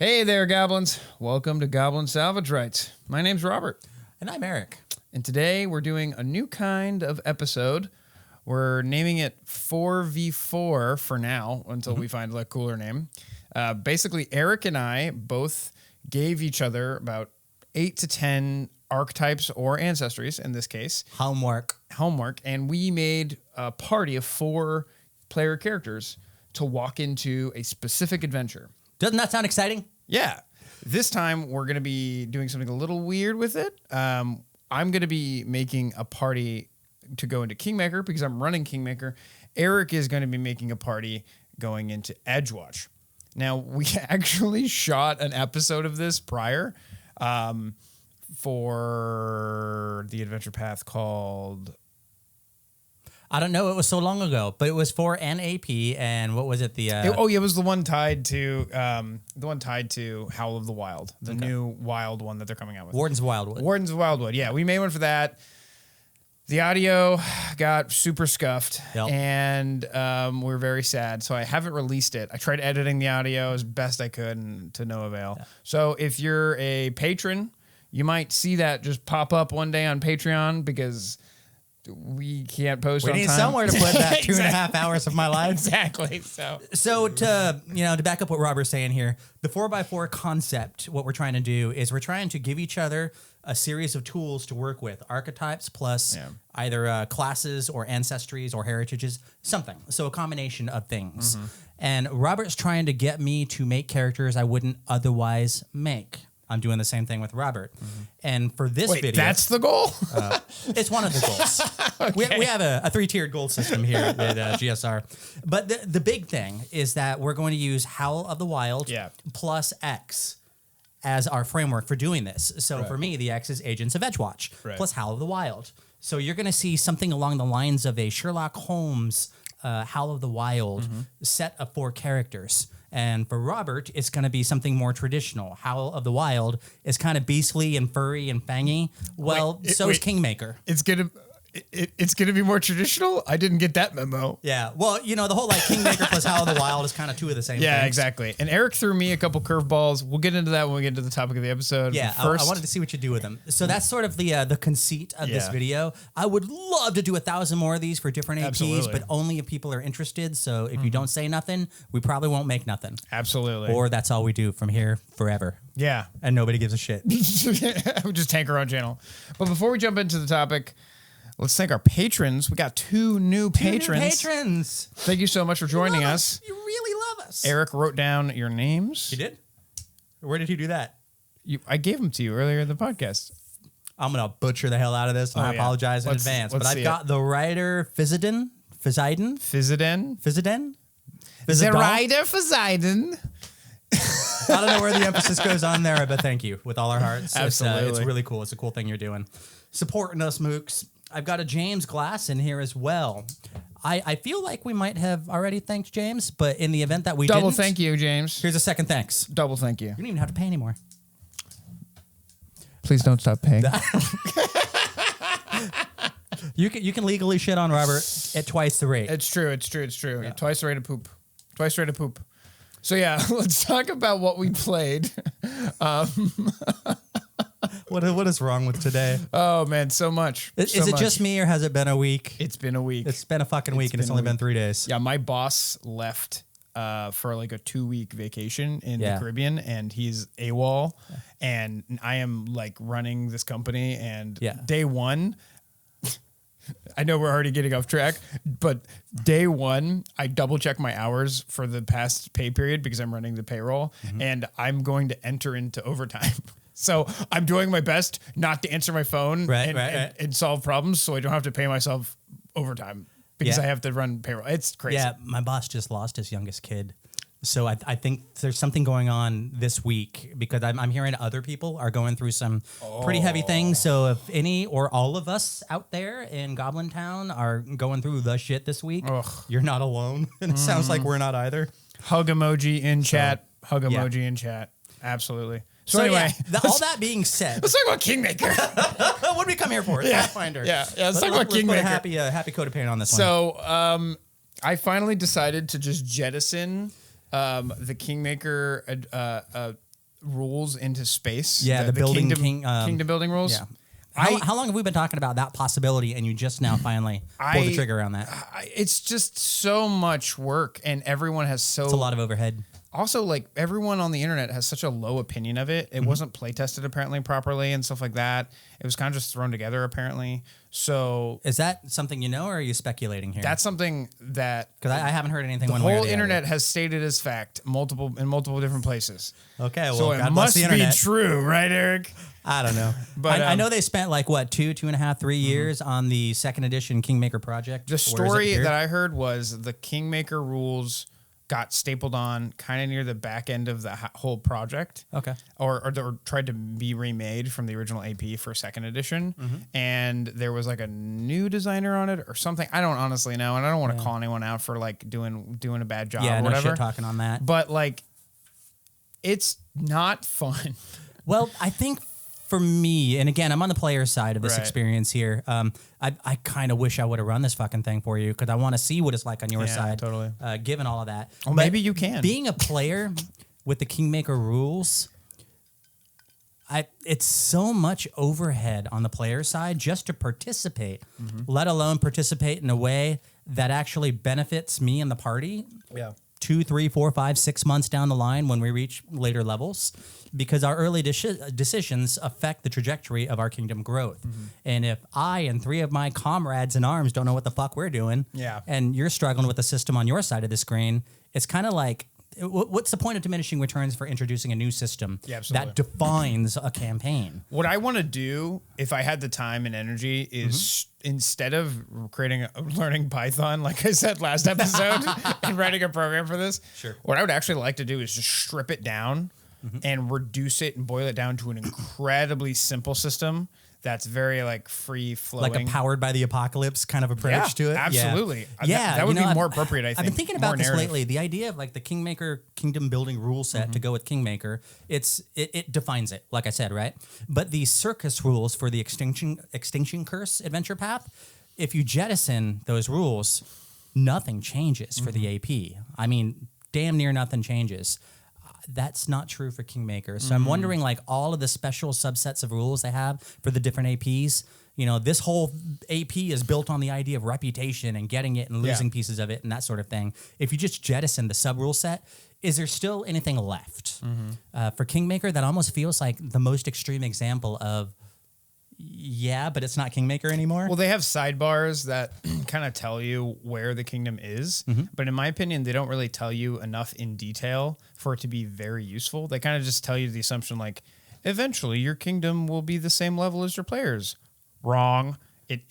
Hey there, goblins. Welcome to Goblin Salvage Rights. My name's Robert. And I'm Erik. And today we're doing a new kind of episode. We're naming it 4v4 for now until we find a cooler name. Basically, Erik and I both gave each other about 8 to 10 archetypes or ancestries, in this case. Homework. And we made a party of 4 player characters to walk into a specific adventure. Doesn't that sound exciting? Yeah. This time, we're going to be doing something a little weird with it. I'm going to be making a party to go into Kingmaker because I'm running Kingmaker. Erik is going to be making a party going into Edgewatch. Now, we actually shot an episode of this prior for the adventure path called... I don't know. It was so long ago, but it was for an AP. And what was it? It was the one tied to Howl of the Wild, the new wild one that they're coming out with. Warden's Wildwood. Warden's Wildwood. Yeah, we made one for that. The audio got super scuffed, and we're very sad. So I haven't released it. I tried editing the audio as best I could, and to no avail. Yeah. So if you're a patron, you might see that just pop up one day on Patreon because we can't post on time. We need somewhere to put that 2.5 hours of my life. Exactly. So to back up what Robert's saying here, the 4x4 concept, what we're trying to do is we're trying to give each other a series of tools to work with, archetypes plus either classes or ancestries or heritages, something. So a combination of things. Mm-hmm. And Robert's trying to get me to make characters I wouldn't otherwise make. I'm doing the same thing with Robert. Mm-hmm. And for this video... that's the goal? It's one of the goals. Okay. We have a 3-tiered goal system here at GSR. But the big thing is that we're going to use Howl of the Wild plus X as our framework for doing this. So for me, the X is Agents of Edgewatch plus Howl of the Wild. So you're going to see something along the lines of a Sherlock Holmes Howl of the Wild set of 4 characters. And for Robert, it's going to be something more traditional. Howl of the Wild is kind of beastly and furry and fangy. Well, so is Kingmaker. It's gonna be more traditional? I didn't get that memo. Yeah. Well, the whole Kingmaker plus Howl of the Wild is kind of 2 of the same things. Yeah, exactly. And Erik threw me a couple curveballs. We'll get into that when we get into the topic of the episode. Yeah, I wanted to see what you do with them. So that's sort of the conceit of this video. I would love to do 1,000 more of these for different APs, but only if people are interested. So if you don't say nothing, we probably won't make nothing. Absolutely. Or that's all we do from here forever. Yeah. And nobody gives a shit. We just tank our own channel. But before we jump into the topic... let's thank our patrons. We got 2 new patrons. Thank you so much for joining us. You really love us. Erik wrote down your names. You did? Where did he do that? I gave them to you earlier in the podcast. I'm going to butcher the hell out of this, and I apologize in advance. But I've got the writer Fiziden. The writer Fiziden. I don't know where the emphasis goes on there, but thank you with all our hearts. Absolutely. It's really cool. It's a cool thing you're doing. Supporting us, mooks. I've got a James Glass in here as well. I feel like we might have already thanked James, but in the event that we Double thank you, James. Here's a second thanks. Double thank you. You don't even have to pay anymore. Please don't stop paying. You can legally shit on Robert at twice the rate. It's true. Yeah. Twice the rate of poop. So yeah, let's talk about what we played. What is wrong with today? Oh man, so much. Is it just me or has it been a week? It's been a week. It's been a fucking week, and it's only been 3 days. Yeah, my boss left for like a 2-week vacation in the Caribbean, and he's AWOL, and I am like running this company. And day one, I know we're already getting off track, but day one, I double check my hours for the past pay period because I'm running the payroll, and I'm going to enter into overtime. So I'm doing my best not to answer my phone and solve problems so I don't have to pay myself overtime because I have to run payroll. It's crazy. Yeah, my boss just lost his youngest kid. So I think there's something going on this week because I'm hearing other people are going through some pretty heavy things. So if any or all of us out there in Goblin Town are going through the shit this week, you're not alone. And it sounds like we're not either. Hug emoji in chat. Hug emoji in chat. Absolutely. So anyway, all that being said, let's talk about Kingmaker. What did we come here for? Pathfinder. Yeah. Let's talk about Kingmaker. Put a happy coat of paint on this one. So I finally decided to just jettison the Kingmaker rules into space. Yeah, the building kingdom building rules. Yeah. How long have we been talking about that possibility, and you just now finally pulled the trigger on that? It's just so much work, and everyone has It's a lot of overhead. Also, like, everyone on the internet has such a low opinion of it. It wasn't play tested apparently properly and stuff like that. It was kind of just thrown together apparently. So is that something you know, or are you speculating here? That's something that because I haven't heard anything. The whole internet has stated as fact in multiple different places. Okay, well, so it must be true, right, Erik? I don't know, but I know they spent like what 2.5, 3 years on the second edition Kingmaker project. The story that I heard was the Kingmaker rules got stapled on kind of near the back end of the whole project. Okay. Or tried to be remade from the original AP for second edition. And there was like a new designer on it or something. I don't honestly know. And I don't want to call anyone out for like doing a bad job or whatever. No shit talking on that. But like, it's not fun. Well, I think for me, and again, I'm on the player side of this experience here. I kind of wish I would have run this fucking thing for you because I want to see what it's like on your side. Totally. Given all of that. Well, maybe you can. Being a player with the Kingmaker rules, it's so much overhead on the player side just to participate, let alone participate in a way that actually benefits me and the party. Yeah. 2, 3, 4, 5, 6 months down the line when we reach later levels, because our early decisions affect the trajectory of our kingdom growth. And if I and 3 of my comrades in arms don't know what the fuck we're doing, and you're struggling with the system on your side of the screen, it's kind of like, what's the point of diminishing returns for introducing a new system that defines a campaign? What I want to do, if I had the time and energy, is instead of learning Python, like I said last episode, and writing a program for this, what I would actually like to do is just strip it down and reduce it and boil it down to an incredibly simple system that's very like free flowing, like a powered by the apocalypse kind of approach to it. Absolutely. Yeah, that would be more appropriate. I think. I've been thinking about this lately. The idea of like the Kingmaker kingdom building rule set to go with Kingmaker, it defines it, like I said, right? But the circus rules for the extinction curse adventure path, if you jettison those rules, nothing changes for the AP. I mean, damn near nothing changes. That's not true for Kingmaker. So I'm wondering, like, all of the special subsets of rules they have for the different APs. You know, this whole AP is built on the idea of reputation and getting it and losing pieces of it and that sort of thing. If you just jettison the sub-rule set, is there still anything left? For Kingmaker, that almost feels like the most extreme example of, but it's not Kingmaker anymore. Well, they have sidebars that kind of tell you where the kingdom is, but in my opinion, they don't really tell you enough in detail for it to be very useful. They kind of just tell you the assumption like, eventually your kingdom will be the same level as your players. Wrong. It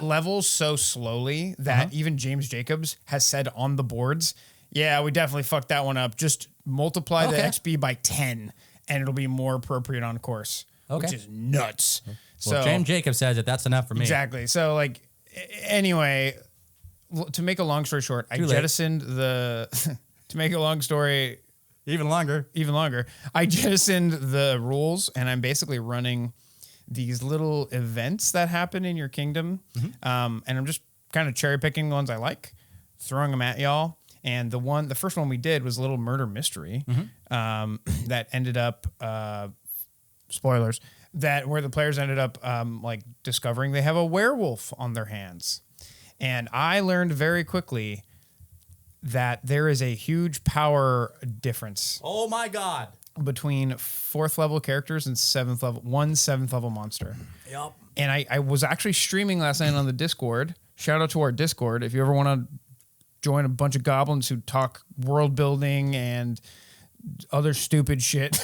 levels so slowly that even James Jacobs has said on the boards, yeah, we definitely fucked that one up. Just multiply the XP by 10 and it'll be more appropriate on course. Which is nuts. Well, so James Jacobs says that that's enough for me. Exactly. So like, anyway, to make a long story short, I jettisoned the, to make a long story even longer, I jettisoned the rules and I'm basically running these little events that happen in your kingdom. And I'm just kind of cherry picking the ones I like, throwing them at y'all. And the first one we did was a little murder mystery that ended up, spoilers, where the players ended up like discovering they have a werewolf on their hands. And I learned very quickly that there is a huge power difference. Oh my God. Between 4th level characters and 7th level monster. Yep. And I was actually streaming last night on the Discord. Shout out to our Discord. If you ever want to join a bunch of goblins who talk world building and other stupid shit.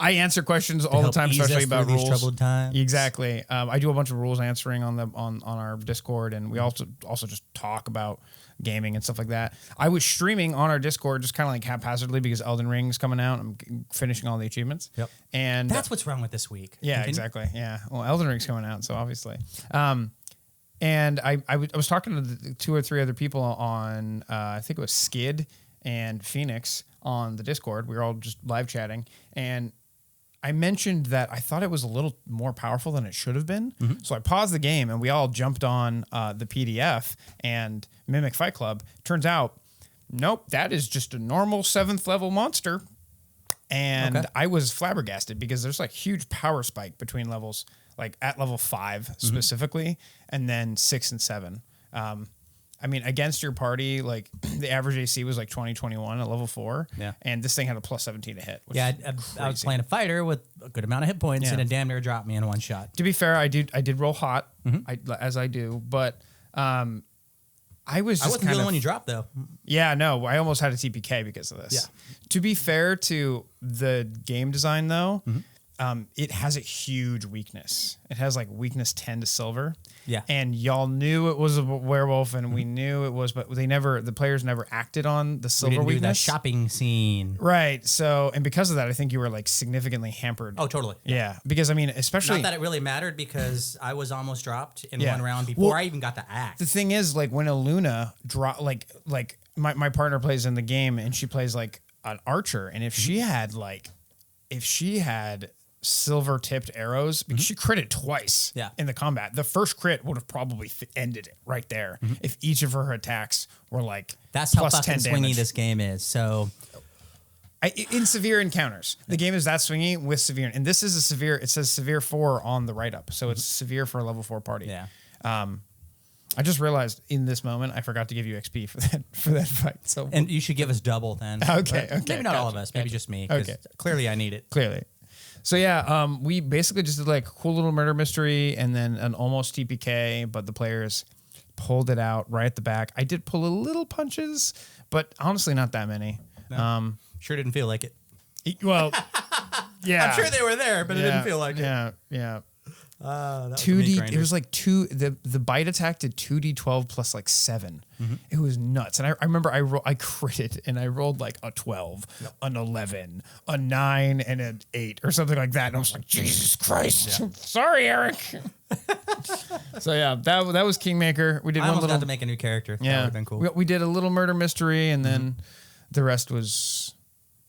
I answer questions all the time, especially about rules. Troubled times. Exactly. I do a bunch of rules answering on our Discord, and we also just talk about gaming and stuff like that. I was streaming on our Discord just kind of like haphazardly because Elden Ring's coming out. I'm finishing all the achievements. Yep. And that's what's wrong with this week. Yeah, exactly. Yeah. Well, Elden Ring's coming out, so obviously. And I was talking to 2 or 3 other people on, I think it was Skid and Phoenix on the Discord. We were all just live chatting, and I mentioned that I thought it was a little more powerful than it should have been. So I paused the game, and we all jumped on the PDF and Mimic Fight Club. Turns out, nope, that is just a normal 7th level monster. And I was flabbergasted because there's like huge power spike between levels, like at level 5 specifically, and then 6 and 7. I mean, against your party, like the average AC was like 20-21 at level 4. Yeah. And this thing had a plus 17 to hit. Yeah, I was playing a fighter with a good amount of hit points and it damn near dropped me in one shot. To be fair, I did roll hot, as I do, but I was just I wasn't the only one you dropped, though. Yeah, no, I almost had a TPK because of this. Yeah. To be fair to the game design, though, it has a huge weakness. It has like weakness 10 to silver. Yeah. And y'all knew it was a werewolf, and we knew it was, but the players never acted on the silver weakness. Do that shopping scene. Right. So, and because of that, I think you were like significantly hampered. Oh, totally. Yeah. Because I mean, especially. Not that it really mattered because I was almost dropped in one round before I even got to act. The thing is, like when Aluna like my partner plays in the game and she plays like an archer, and if she had silver tipped arrows, because she critted twice in the combat. The first crit would have probably ended it right there if each of her attacks were like that's how plus fucking 10 swingy damage. this game is. So in severe encounters, the game is that swingy with severe, and this is a severe. It says severe 4 on the write up, so it's severe for a level 4 party. Yeah. I just realized in this moment I forgot to give you XP for that fight. So and you should give us double then. Okay. Maybe not all of us. Maybe just me. Okay. Clearly I need it. Clearly. So yeah, we basically just did like a cool little murder mystery and then an almost TPK, but the players pulled it out right at the back. I did pull a little punches, but honestly not that many. No. Sure didn't feel like it. Well, yeah. I'm sure they were there, but it didn't feel like it. Yeah. That 2D. It was like the bite attack did 2D12 plus like 7. It was nuts. And I remember I critted and I rolled like a 12, an 11, a 9, and an 8 or something like that. And I was like, Jesus Christ! Yeah. Sorry, Erik. So yeah, that was Kingmaker. We did I one almost little. got to make a new character. Yeah, that would have been cool. We did a little murder mystery, and then the rest was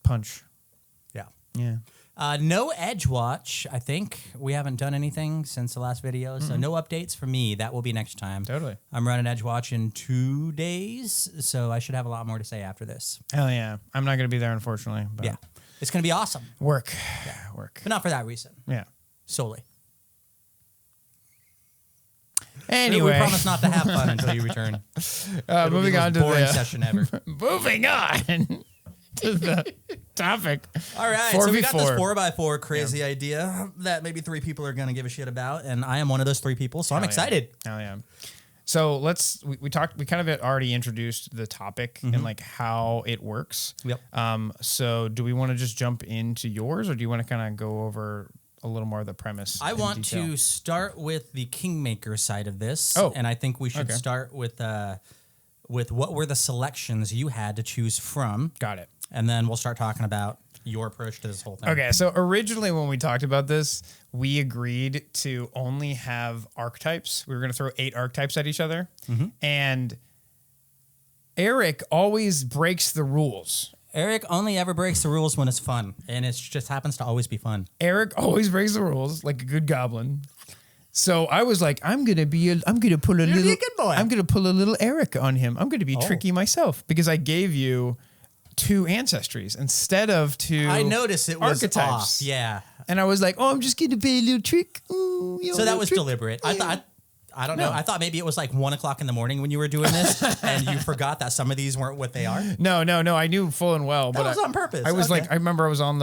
punch. Yeah. No Edgewatch, I think. We haven't done anything since the last video, so no updates for me. That will be next time. Totally. I'm running Edgewatch in 2 days, so I should have a lot more to say after this. Hell yeah. I'm not going to be there, unfortunately. But yeah. It's going to be awesome. Work. But not for that reason. Yeah. Solely. Anyway. We promise not to have fun until you return. Moving on to the boring session ever. Moving on to the topic. All right, so we got this 4x4 crazy idea that maybe 3 people are going to give a shit about, and I am one of those 3 people, so I'm excited. Hell yeah. So we kind of already introduced the topic and like how it works. Yep. So do we want to just jump into yours, or do you want to kind of go over a little more of the premise? I want to start with the kingmaker side of this. Oh, and I think we should start with what were the selections you had to choose from. Got it. And then we'll start talking about your approach to this whole thing. Okay, so originally when we talked about this, we agreed to only have archetypes. We were going to throw 8 archetypes at each other. And Erik always breaks the rules. Erik only ever breaks the rules when it's fun, and it just happens to always be fun. Erik always breaks the rules like a good goblin. So I was like, I'm gonna pull a little Erik on him. I'm gonna be tricky myself because I gave you 2 ancestries instead of 2. I noticed it was archetypes. off. Yeah, and I was like, oh, I'm just gonna play a little trick. Ooh, so that was deliberate. I don't know. I thought maybe it was like 1 o'clock in the morning when you were doing this, and you forgot that some of these weren't what they are. No. I knew full and well, but that was on purpose. I was like, I remember I was on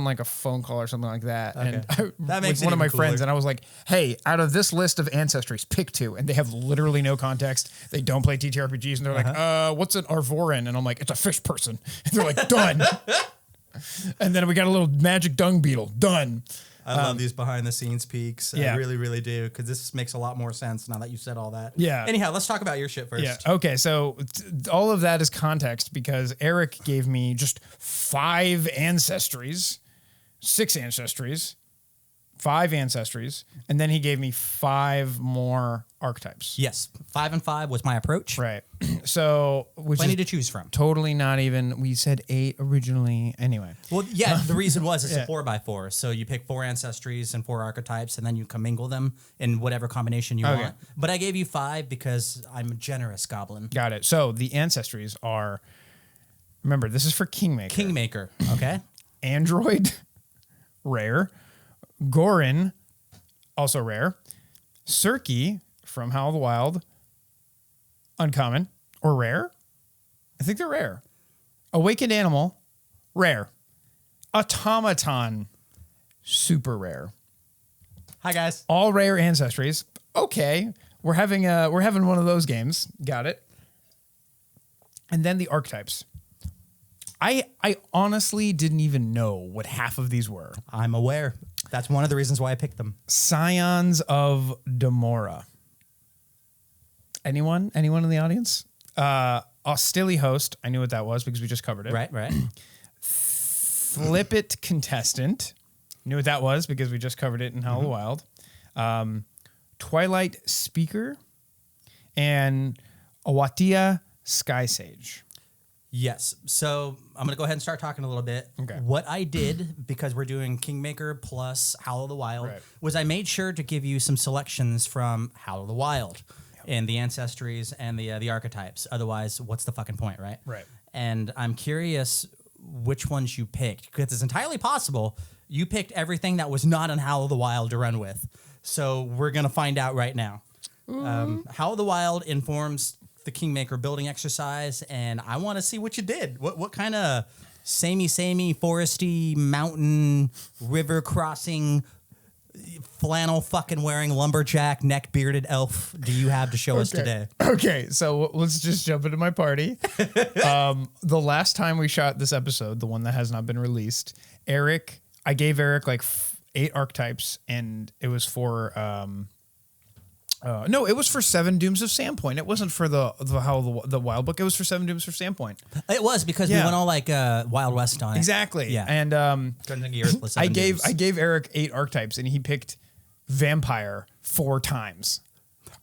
like a phone call or something like that, and that makes with one of my friends, and I was like, hey, out of this list of ancestries, pick 2, and they have literally no context. They don't play TTRPGs, and they're like, what's an Arvoran? And I'm like, it's a fish person. And they're like, done. And then we got a little magic dung beetle. Done. I love these behind the scenes peeks. I really, really do, because this makes a lot more sense now that you said all that. Yeah. Anyhow, let's talk about your shit first. Yeah. Okay. So all of that is context because Erik gave me just 5 ancestries, 6 ancestries, 5 ancestries, and then he gave me 5 more archetypes. Yes. 5 and 5 was my approach. Right. So plenty to choose from. Totally not even. We said 8 originally. Anyway. Well, yeah. The reason was it's a 4x4, so you pick 4 ancestries and 4 archetypes, and then you commingle them in whatever combination you want. But I gave you 5 because I'm a generous goblin. Got it. So the ancestries are. Remember, this is for Kingmaker. Kingmaker. Okay. Android, rare. Gorin, also rare. Circe from Howl of the Wild, uncommon or rare. I think they're rare. Awakened Animal, rare. Automaton, super rare. Hi guys. All rare ancestries. Okay, we're having one of those games. Got it. And then the archetypes. I honestly didn't even know what half of these were. I'm aware. That's one of the reasons why I picked them. Scions of Demora. Anyone in the audience? Ostili Host. I knew what that was because we just covered it. Right. Flip It Contestant. Knew what that was because we just covered it in Howl of the Wild. Twilight Speaker. And Awatia Sky Sage. Yes. So I'm going to go ahead and start talking a little bit. Okay. What I did, because we're doing Kingmaker plus Howl of the Wild, was I made sure to give you some selections from Howl of the Wild and the ancestries and the archetypes. Otherwise, what's the fucking point, right? Right. And I'm curious which ones you picked, because it's entirely possible you picked everything that was not in Howl of the Wild to run with. So we're going to find out right now. Howl of the Wild informs the Kingmaker building exercise, and I want to see what you did. What kind of samey, foresty, mountain, river crossing, flannel fucking wearing lumberjack, neck bearded elf do you have to show us today? Okay, so let's just jump into my party. The last time we shot this episode, the one that has not been released, Erik, I gave Erik like 8 archetypes, and it was for no, it was for 7 Dooms of Sandpoint. It wasn't for the Wild book. It was for 7 Dooms of Sandpoint. It was because we went all like Wild West on it. Exactly. Yeah. And I gave Erik 8 archetypes, and he picked vampire 4 times.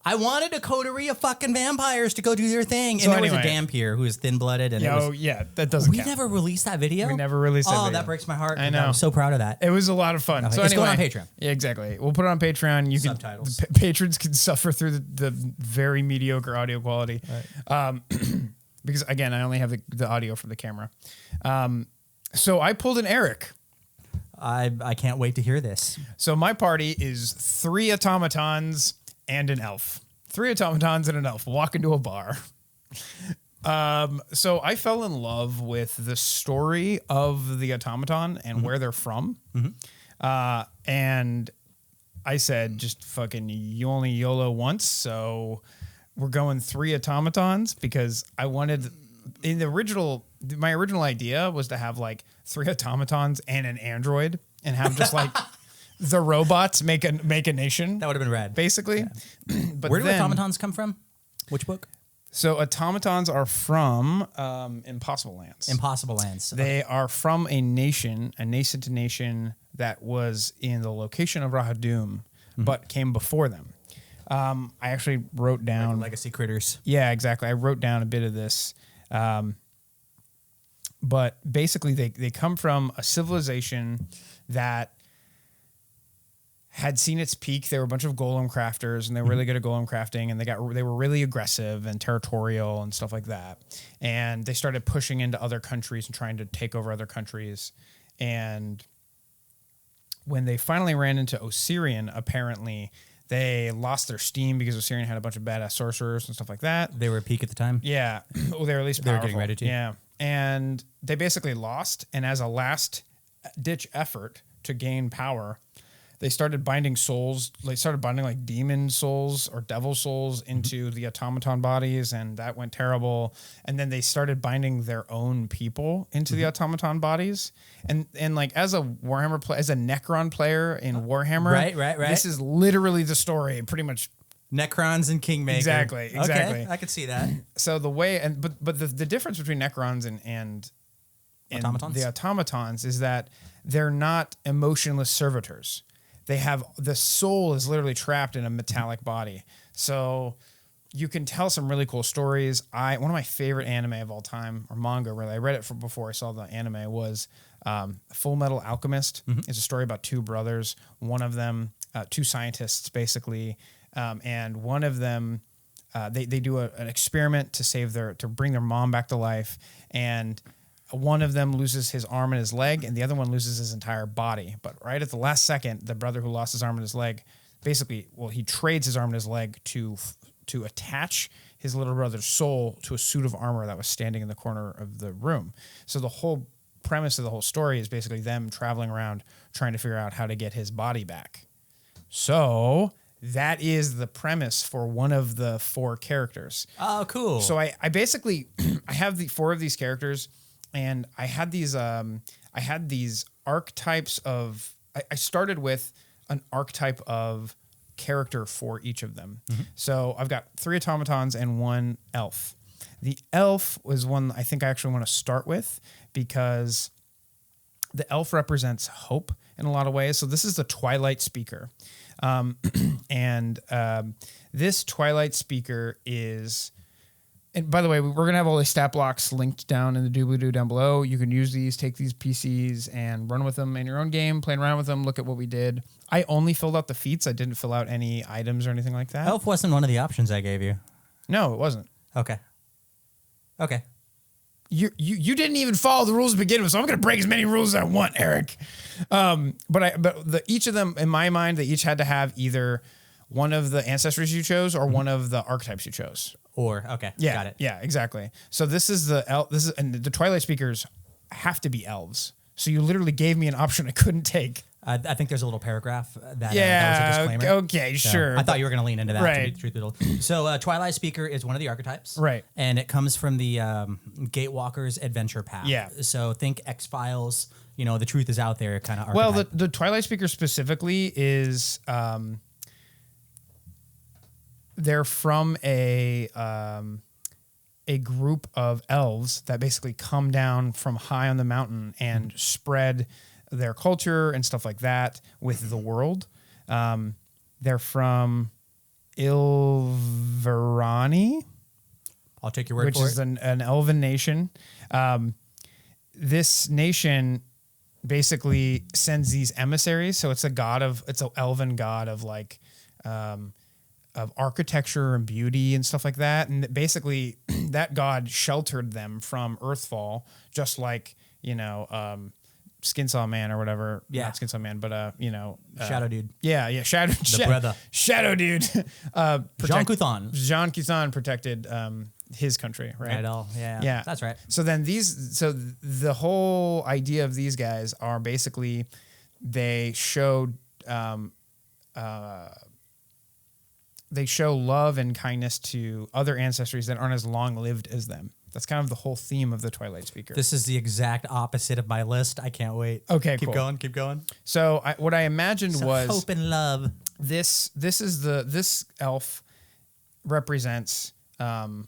I wanted a coterie of fucking vampires to go do their thing. So and there was a Dampier who was thin-blooded. And that doesn't count. We never released that video? We never released that video. Oh, that breaks my heart. I know. I'm so proud of that. It was a lot of fun. Okay. So it's anyway, going on Patreon. Yeah, exactly. We'll put it on Patreon. You Subtitles. can patrons can suffer through the very mediocre audio quality. Right. Because again, I only have the audio from the camera. So I pulled an Erik. I can't wait to hear this. So my party is 3 automatons and an elf. 3 automatons and an elf walk into a bar. So I fell in love with the story of the automaton and where they're from. And I said, just fucking, you only YOLO once. So we're going 3 automatons because I wanted, my original idea was to have like 3 automatons and an android and have just like the robots make a nation. That would have been rad. Basically. Yeah. But where do automatons come from? Which book? So automatons are from Impossible Lands. Impossible Lands. They are from a nascent nation that was in the location of Rahadoom, but came before them. I actually wrote down... Like legacy critters. Yeah, exactly. I wrote down a bit of this. But basically, they come from a civilization that had seen its peak. They were a bunch of golem crafters, and they were really good at golem crafting, and they were really aggressive and territorial and stuff like that. And they started pushing into other countries and trying to take over other countries. And when they finally ran into Osirian, apparently they lost their steam because Osirian had a bunch of badass sorcerers and stuff like that. They were at peak at the time? Yeah. Well, they were at least powerful. They were getting ready to. Yeah. And they basically lost, and as a last-ditch effort to gain power, they started binding souls. They started binding like demon souls or devil souls into the automaton bodies, and that went terrible. And then they started binding their own people into the automaton bodies. And like as a Warhammer player, as a Necron player in Warhammer, right. This is literally the story, pretty much. Necrons and Kingmaker. Exactly. Okay, I could see that. So the way but the difference between Necrons and automatons? The automatons is that they're not emotionless servitors. They have the soul is literally trapped in a metallic body. So you can tell some really cool stories. One of my favorite anime of all time, or manga really, I read it before I saw the anime, was Full Metal Alchemist. It's a story about 2 brothers. One of them, 2 scientists basically, and one of them, they do an experiment to bring their mom back to life, and one of them loses his arm and his leg, and the other one loses his entire body. But right at the last second, the brother who lost his arm and his leg, basically, he trades his arm and his leg to attach his little brother's soul to a suit of armor that was standing in the corner of the room. So the whole premise of the whole story is basically them traveling around trying to figure out how to get his body back. So that is the premise for one of the 4 characters. Oh, cool. So I basically I have the 4 of these characters, and I had these archetypes of. I started with an archetype of character for each of them. Mm-hmm. So I've got 3 automatons and 1 elf. The elf was one I think I actually want to start with because the elf represents hope in a lot of ways. So this is the Twilight Speaker. This Twilight Speaker is, and by the way, we're going to have all the stat blocks linked down in the doobly-doo down below. You can use these, take these PCs and run with them in your own game, playing around with them, look at what we did. I only filled out the feats. I didn't fill out any items or anything like that. Elf wasn't one of the options I gave you. No, it wasn't. Okay. You didn't even follow the rules to begin with, so I'm going to break as many rules as I want, Eric. But each of them, in my mind, they each had to have either one of the ancestries you chose or one of the archetypes you chose. Got it. Yeah, exactly. So this is and the Twilight Speakers have to be elves. So you literally gave me an option I couldn't take. I think there's a little paragraph that was a disclaimer. Okay, so sure. I thought you were going to lean into that. Right. To be truthful. So Twilight Speaker is one of the archetypes. Right. And it comes from the Gatewalker's adventure path. Yeah. So think X-Files, the truth is out there kind of archetype. Well, the Twilight Speaker specifically is they're from a group of elves that basically come down from high on the mountain and spread their culture and stuff like that with the world. They're from Ilverani. I'll take your word for it. Which is an elven nation. This nation basically sends these emissaries. So it's an elven god of like, of architecture and beauty and stuff like that. And basically that god sheltered them from Earthfall, just like, Skinsaw Man or whatever. Yeah. Not Skinsaw Man, but, Shadow Dude. Yeah. Shadow Dude. Jean Cuthan protected his country, right? Yeah. That's right. So then the whole idea of these guys are basically they show love and kindness to other ancestries that aren't as long lived as them. That's kind of the whole theme of the Twilight Speaker. This is the exact opposite of my list. I can't wait. Okay, keep cool. Keep going. So what I imagined was hope and love. This elf represents like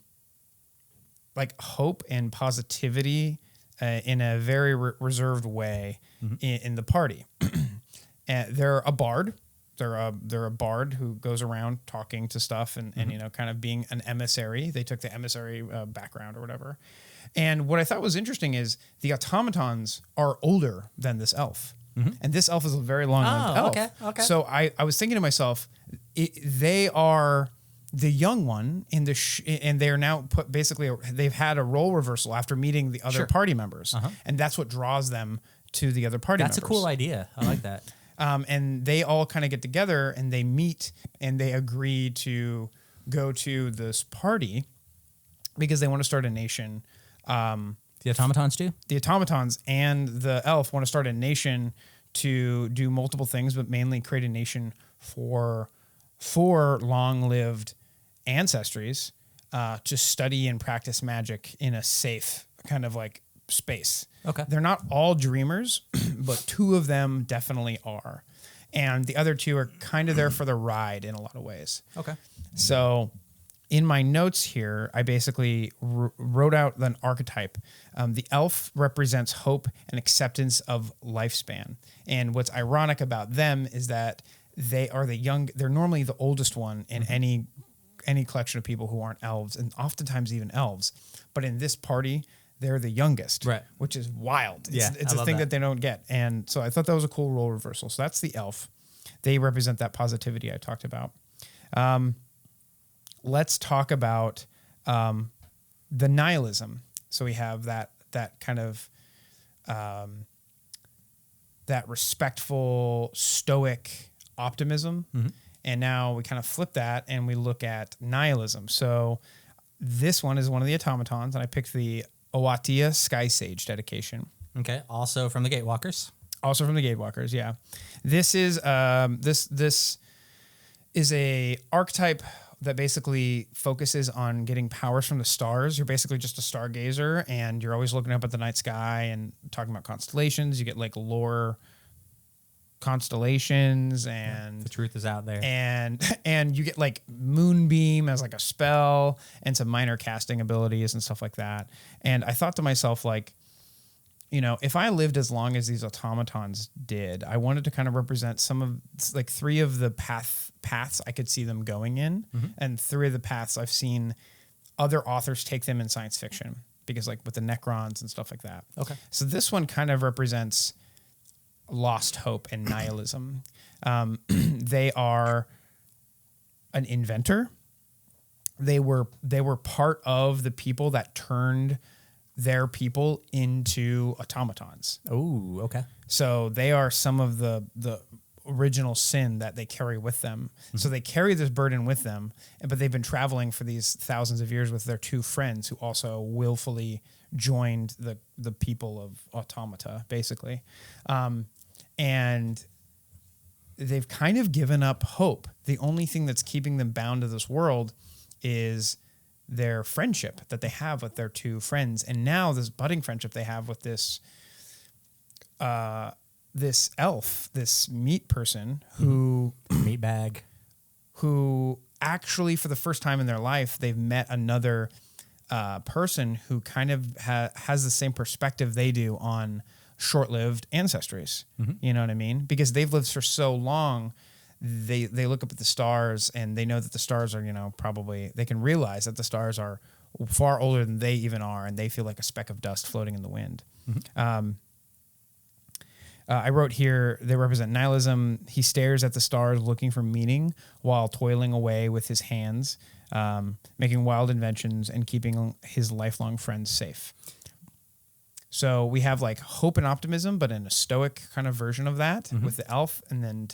hope and positivity in a very reserved way in the party. And they're a bard. They're a bard who goes around talking to stuff and kind of being an emissary. They took the emissary background or whatever. And what I thought was interesting is the automatons are older than this elf. Mm-hmm. And this elf is a very long-lived elf. Okay. So I was thinking to myself, they are the young one in and they are now they've had a role reversal after meeting the other party members. Uh-huh. And that's what draws them to the other party members. That's a cool idea. I like that. And they all kind of get together and they meet and they agree to go to this party because they want to start a nation. The automatons do? The automatons and the elf want to start a nation to do multiple things, but mainly create a nation for long-lived ancestries to study and practice magic in a safe kind of like space. Okay. They're not all dreamers, but 2 of them definitely are. And the other 2 are kind of there for the ride in a lot of ways. Okay. So in my notes here, I basically wrote out an archetype. The elf represents hope and acceptance of lifespan. And what's ironic about them is that they're normally the oldest one in any collection of people who aren't elves, and oftentimes even elves. But in this party, they're the youngest, right? Which is wild. It's a thing that they don't get. And so I thought that was a cool role reversal. So that's the elf. They represent that positivity I talked about. Let's talk about the nihilism. So we have that that kind of that respectful, stoic optimism. Mm-hmm. And now we kind of flip that and we look at nihilism. So this one is one of the automatons, and I picked the Owatia Sky Sage dedication. Okay. Also from the Gatewalkers. Also from the Gatewalkers, yeah. This is this is a archetype that basically focuses on getting powers from the stars. You're basically just a stargazer, and you're always looking up at the night sky and talking about constellations. You get like lore constellations, and the truth is out there. And you get like moonbeam as like a spell and some minor casting abilities and stuff like that. And I thought to myself, like, you know, if I lived as long as these automatons did, I wanted to kind of represent some of like 3 of the paths I could see them going in, and 3 of the paths I've seen other authors take them in science fiction, because like with the Necrons and stuff like that. Okay. So this one kind of represents lost hope and nihilism. They are an inventor. They were part of the people that turned their people into automatons. Oh, okay. So they are some of the original sin that they carry with them. Mm-hmm. So they carry this burden with them, but they've been traveling for these thousands of years with their 2 friends who also willfully joined the people of automata, basically. And they've kind of given up hope. The only thing that's keeping them bound to this world is their friendship that they have with their 2 friends. And now this budding friendship they have with this this elf, this meat person who... meat bag. Who actually, for the first time in their life, they've met another person who kind of has the same perspective they do on short-lived ancestries. Mm-hmm. You know what I mean? Because they've lived for so long, they look up at the stars and they know that the stars are, you know, probably, they can realize that the stars are far older than they even are, and they feel like a speck of dust floating in the wind. Mm-hmm. I wrote here, they represent nihilism. He stares at the stars looking for meaning while toiling away with his hands, making wild inventions and keeping his lifelong friends safe. So we have like hope and optimism, but in a stoic kind of version of that with the elf. And then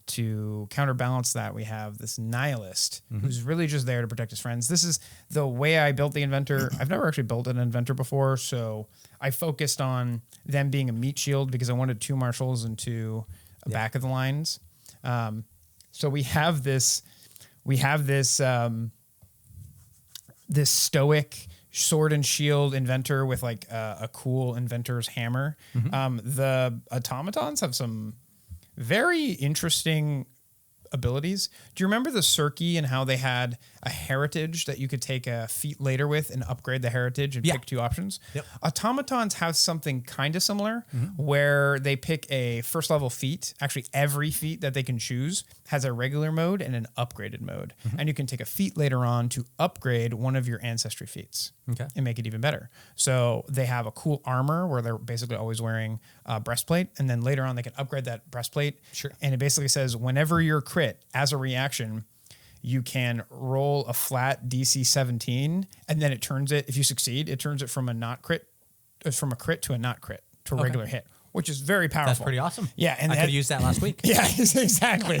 to counterbalance that, we have this nihilist who's really just there to protect his friends. This is the way I built the inventor. I've never actually built an inventor before, so I focused on them being a meat shield because I wanted 2 marshals and 2 back of the lines. So we have this this stoic sword and shield inventor with like a cool inventor's hammer. The automatons have some very interesting abilities. Do you remember the Circe and how they had a heritage that you could take a feat later with and upgrade the heritage and pick 2 options? Yep. Automatons have something kind of similar where they pick a first level feat. Actually, every feat that they can choose has a regular mode and an upgraded mode. And you can take a feat later on to upgrade one of your ancestry feats and make it even better. So they have a cool armor where they're basically always wearing a breastplate. And then later on, they can upgrade that breastplate. Sure. And it basically says whenever you're crit, as a reaction, you can roll a flat DC 17, and then it turns it, if you succeed, it turns it from a crit to a not crit, to a regular hit, which is very powerful. That's pretty awesome. Yeah. And I could have used that last week. Yeah, exactly.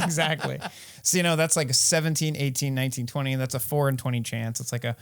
So, you know, that's like a 17, 18, 19, 20, and that's a 4 in 20 chance. It's like a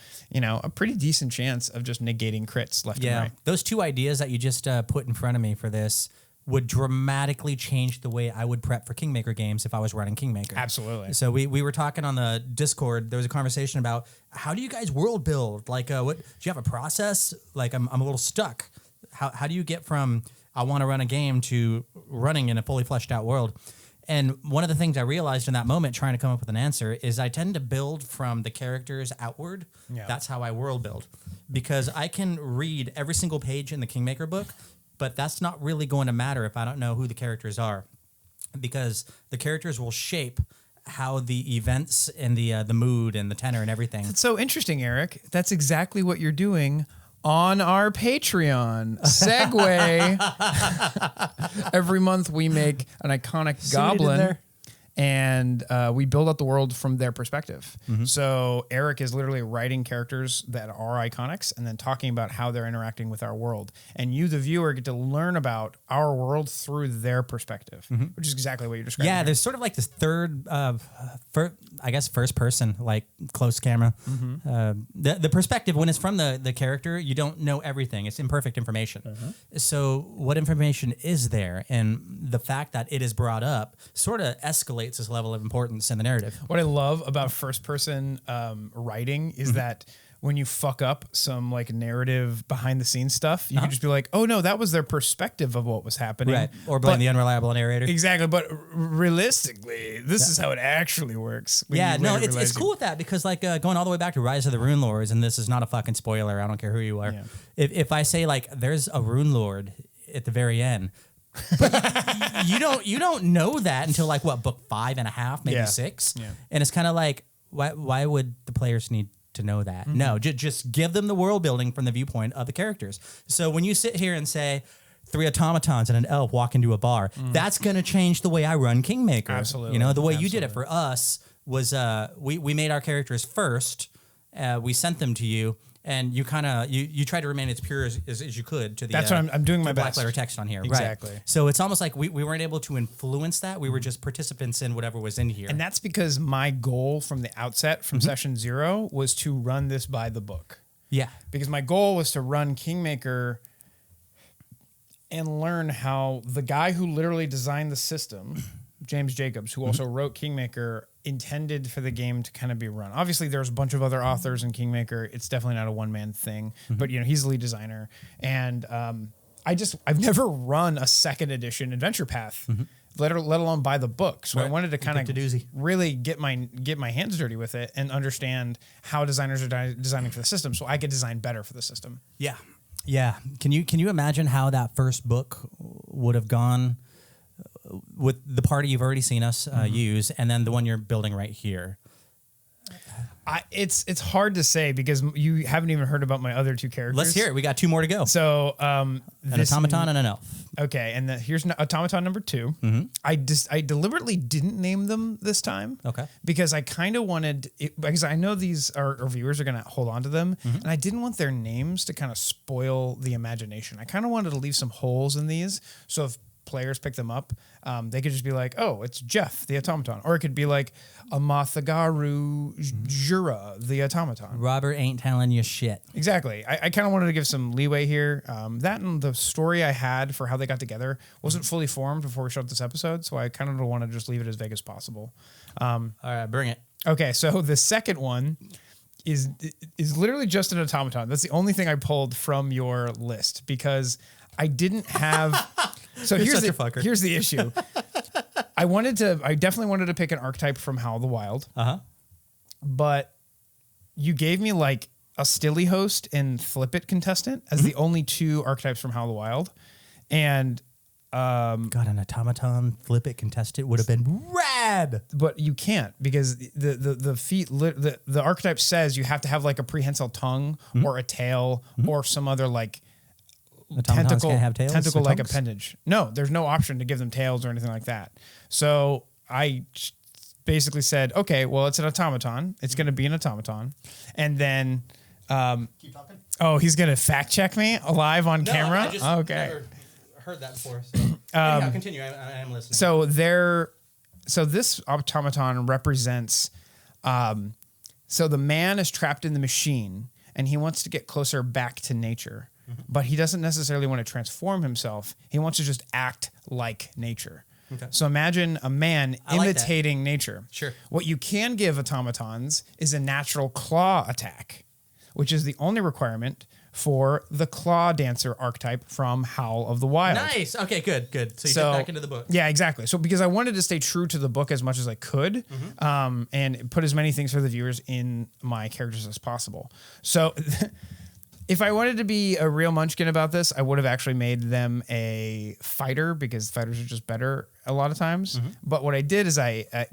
pretty decent chance of just negating crits left and right. Those 2 ideas that you just put in front of me for this would dramatically change the way I would prep for Kingmaker games if I was running Kingmaker. Absolutely. So we were talking on the Discord. There was a conversation about how do you guys world build? Like, what do you have a process? Like, I'm a little stuck. How do you get from I want to run a game to running in a fully fleshed out world? And one of the things I realized in that moment, trying to come up with an answer, is I tend to build from the characters outward. Yeah. That's how I world build, because I can read every single page in the Kingmaker book, but that's not really going to matter if I don't know who the characters are, because the characters will shape how the events and the mood and the tenor and everything. That's so interesting, Eric. That's exactly what you're doing on our Patreon. Segue. Every month we make an iconic goblin, and we build out the world from their perspective. So Erik is literally writing characters that are iconics and then talking about how they're interacting with our world. And you, the viewer, get to learn about our world through their perspective, which is exactly what you're describing. Yeah, there's sort of like this third, first person, like close camera. The perspective, when it's from the character, you don't know everything. It's imperfect information. So what information is there? And the fact that it is brought up sort of escalates this level of importance in the narrative. What I love about first person writing is that when you fuck up some like narrative behind the scenes stuff, you can just be like, oh no, that was their perspective of what was happening. Right. Or blame the unreliable narrator. Exactly. But realistically, this is how it actually works. It's cool with that because like going all the way back to Rise of the Rune Lords, and this is not a fucking spoiler. I don't care who you are. Yeah. If I say like there's a Rune Lord at the very end, but you don't know that until like what, book 5.5, maybe 6. Yeah. And it's kind of like, why would the players need to know that? No, just give them the world building from the viewpoint of the characters. So when you sit here and say 3 automatons and an elf walk into a bar, that's going to change the way I run Kingmaker. Absolutely. You know, the way you did it for us was we made our characters first. We sent them to you. And you kind of you try to remain as pure as you could to the. That's what I'm doing my black best. Letter text on here, exactly. Right? So it's almost like we weren't able to influence that. We were just participants in whatever was in here. And that's because my goal from the outset, from session 0, was to run this by the book. Yeah. Because my goal was to run Kingmaker and learn how the guy who literally designed the system, James Jacobs, who also wrote Kingmaker, intended for the game to kind of be run. Obviously, there's a bunch of other authors in Kingmaker. It's definitely not a one-man thing, but you know, he's the lead designer. And I've never run a 2nd edition adventure path, let alone by the book. So I wanted to kind of really get my hands dirty with it and understand how designers are designing for the system, so I could design better for the system. Yeah, yeah. Can you imagine how that first book would have gone with the party you've already seen us use, and then the one you're building right here? It's hard to say because you haven't even heard about my other 2 characters. Let's hear it. We got 2 more to go. So an automaton and an elf. Okay, and here's automaton number 2. I deliberately didn't name them this time. Okay, because I kind of wanted because I know these our viewers are going to hold on to them, and I didn't want their names to kind of spoil the imagination. I kind of wanted to leave some holes in these, so if players pick them up, they could just be like, oh, it's Jeff the automaton, or it could be like Amathagaru Jura the automaton. Robert ain't telling you shit. Exactly. I kind of wanted to give some leeway here. That and the story I had for how they got together wasn't fully formed before we shot this episode, so I kind of want to just leave it as vague as possible. All right, bring it. Okay, so the second one is literally just an automaton. That's the only thing I pulled from your list because I didn't have. So here's the issue. I definitely wanted to pick an archetype from Howl of the Wild. But you gave me like a Stilly host and Flip It contestant as the only 2 archetypes from Howl of the Wild. And God, an automaton Flip It contestant would have been rad. But you can't because the archetype says you have to have like a prehensile tongue or a tail or some other like tentacle like appendage. No, there's no option to give them tails or anything like that. So I basically said, okay, well, it's an automaton. It's going to be an automaton. And then keep talking. Oh, he's going to fact check me live on camera? I just never heard that before. So anyhow, continue. I am listening. So this automaton represents so the man is trapped in the machine and he wants to get closer back to nature. But he doesn't necessarily want to transform himself. He wants to just act like nature. Okay. So imagine a man imitating nature. Sure. What you can give automatons is a natural claw attack, which is the only requirement for the claw dancer archetype from Howl of the Wild. Nice. Okay, good. So you get back into the book. Yeah, exactly. So because I wanted to stay true to the book as much as I could, and put as many things for the viewers in my characters as possible. So if I wanted to be a real munchkin about this, I would have actually made them a fighter because fighters are just better a lot of times. But what I did is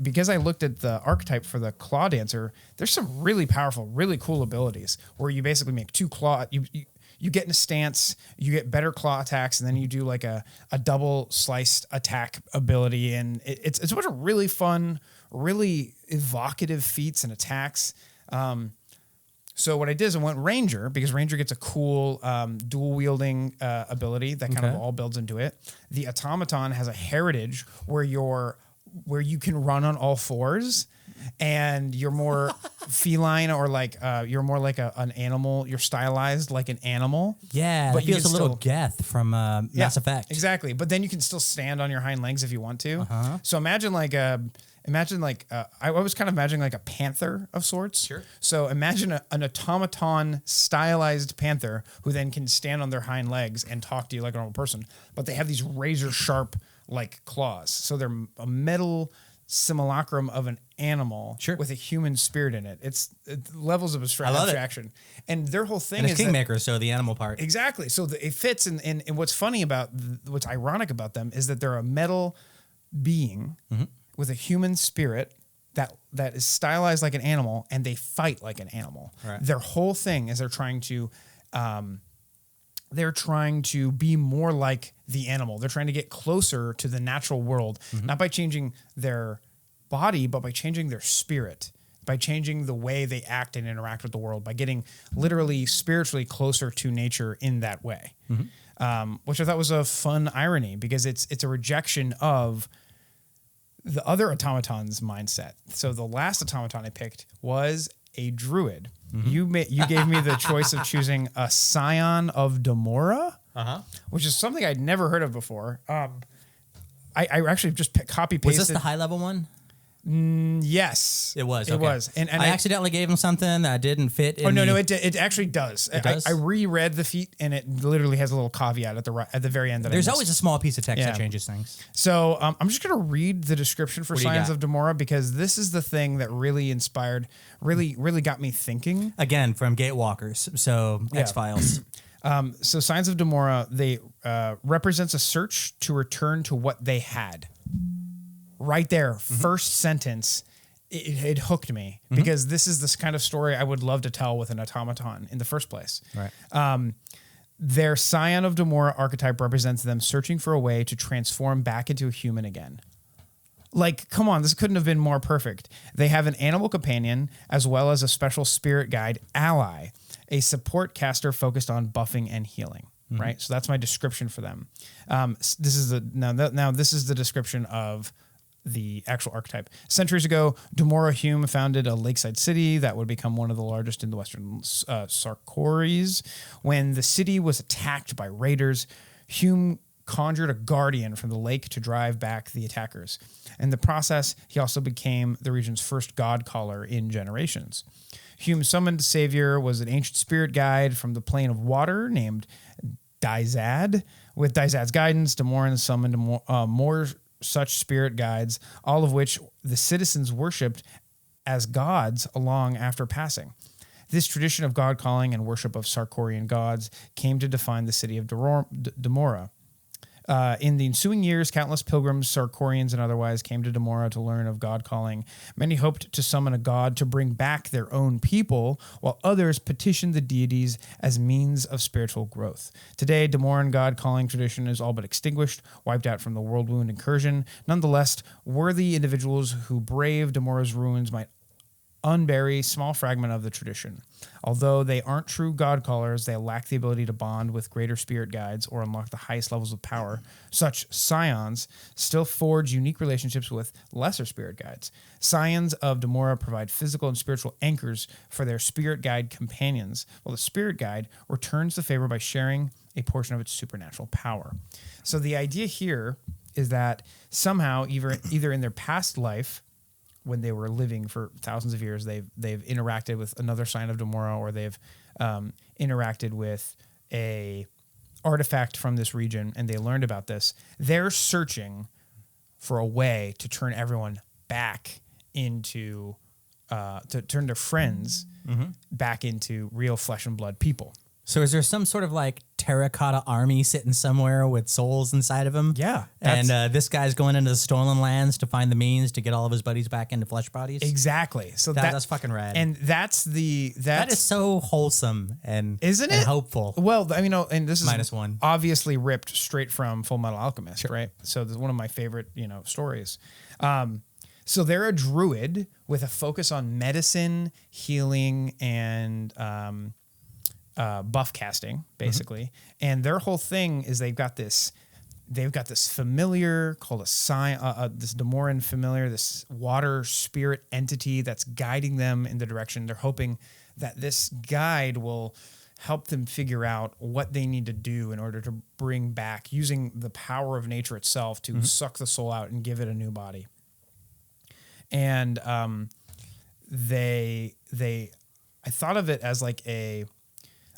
because I looked at the archetype for the claw dancer, there's some really powerful, really cool abilities where you basically make 2 claw. you get in a stance, you get better claw attacks, and then you do like a double sliced attack ability, and it's a bunch of really fun, really evocative feats and attacks. So what I did is I went Ranger, because Ranger gets a cool dual wielding ability that kind of all builds into it. The Automaton has a heritage where you can run on all fours, and you're more feline, or like you're more like an animal. You're stylized like an animal. Yeah, but it feels a little Geth from Mass Effect. Exactly, but then you can still stand on your hind legs if you want to. So imagine I was kind of imagining like a panther of sorts. Sure. So imagine an automaton stylized panther who then can stand on their hind legs and talk to you like a normal person, but they have these razor sharp like claws. So they're a metal simulacrum of an animal with a human spirit in it. It's levels of abstraction. And their whole thing is kingmaker, so the animal part. Exactly. So it fits. And what's funny about, what's ironic about them is that they're a metal being with a human spirit that is stylized like an animal, and they fight like an animal. Right. Their whole thing is they're trying to be more like the animal. They're trying to get closer to the natural world, not by changing their body, but by changing their spirit, by changing the way they act and interact with the world, by getting literally spiritually closer to nature in that way. Which I thought was a fun irony, because it's a rejection of the other automaton's mindset. So the last automaton I picked was a druid. You gave me the choice of choosing a scion of Demora, which is something I'd never heard of before. I actually just copy pasted. Was this the high level one? Yes, it was. It was, and I accidentally gave him something that didn't fit. No, it actually does. It does? I reread the feat, and it literally has a little caveat at the very end. There's always a small piece of text that changes things. So I'm just gonna read the description for Scions of Demora, because this is the thing that really inspired, really got me thinking. Again, from Gatewalkers, so X-Files. So Scions of Demora, they represents a search to return to what they had. Right there, first sentence, it hooked me, because this is this kind of story I would love to tell with an automaton in the first place. Right. Their Scion of Demora archetype represents them searching for a way to transform back into a human again. Like, come on, this couldn't have been more perfect. They have an animal companion as well as a special spirit guide ally, a support caster focused on buffing and healing. Right. So that's my description for them. This is the description of the actual archetype. Centuries ago, Demora Hume founded a lakeside city that would become one of the largest in the western Sarkories. When the city was attacked by raiders, Hume conjured a guardian from the lake to drive back the attackers. In the process, he also became the region's first god caller in generations. Hume's summoned savior was an ancient spirit guide from the plane of water named Dizad. With Dizad's guidance, Demorans summoned more such spirit guides, all of which the citizens worshipped as gods long after passing. This tradition of god calling and worship of Sarkorian gods came to define the city of Demora. In the ensuing years, countless pilgrims, Sarkorians and otherwise, came to Demora to learn of god calling. Many hoped to summon a god to bring back their own people, while others petitioned the deities as means of spiritual growth. Today, Demoran god calling tradition is all but extinguished, wiped out from the Worldwound incursion. Nonetheless, worthy individuals who brave Demora's ruins might unbury small fragment of the tradition. Although they aren't true god callers, they lack the ability to bond with greater spirit guides or unlock the highest levels of power. Such scions still forge unique relationships with lesser spirit guides. Scions of Demora provide physical and spiritual anchors for their spirit guide companions, while the spirit guide returns the favor by sharing a portion of its supernatural power. So the idea here is that somehow, either in their past life, when they were living for thousands of years, they've interacted with another sign of Demora, or they've interacted with a artifact from this region, and they learned about this. They're searching for a way to turn everyone back into, to turn their friends back into real flesh and blood people. So is there some sort of like terracotta army sitting somewhere with souls inside of him? Yeah. And this guy's going into the stolen lands to find the means to get all of his buddies back into flesh bodies? Exactly. So that's fucking rad. And that is so wholesome and isn't it? And hopeful. Well, I mean, and this is -1. obviously ripped straight from Full Metal Alchemist, right? So this is one of my favorite, stories. So they're a druid with a focus on medicine, healing, and buff casting, basically. And their whole thing is they've got this familiar called a sign, this Demoran familiar, this water spirit entity that's guiding them in the direction. They're hoping that this guide will help them figure out what they need to do in order to bring back, using the power of nature itself to suck the soul out and give it a new body. And I thought of it as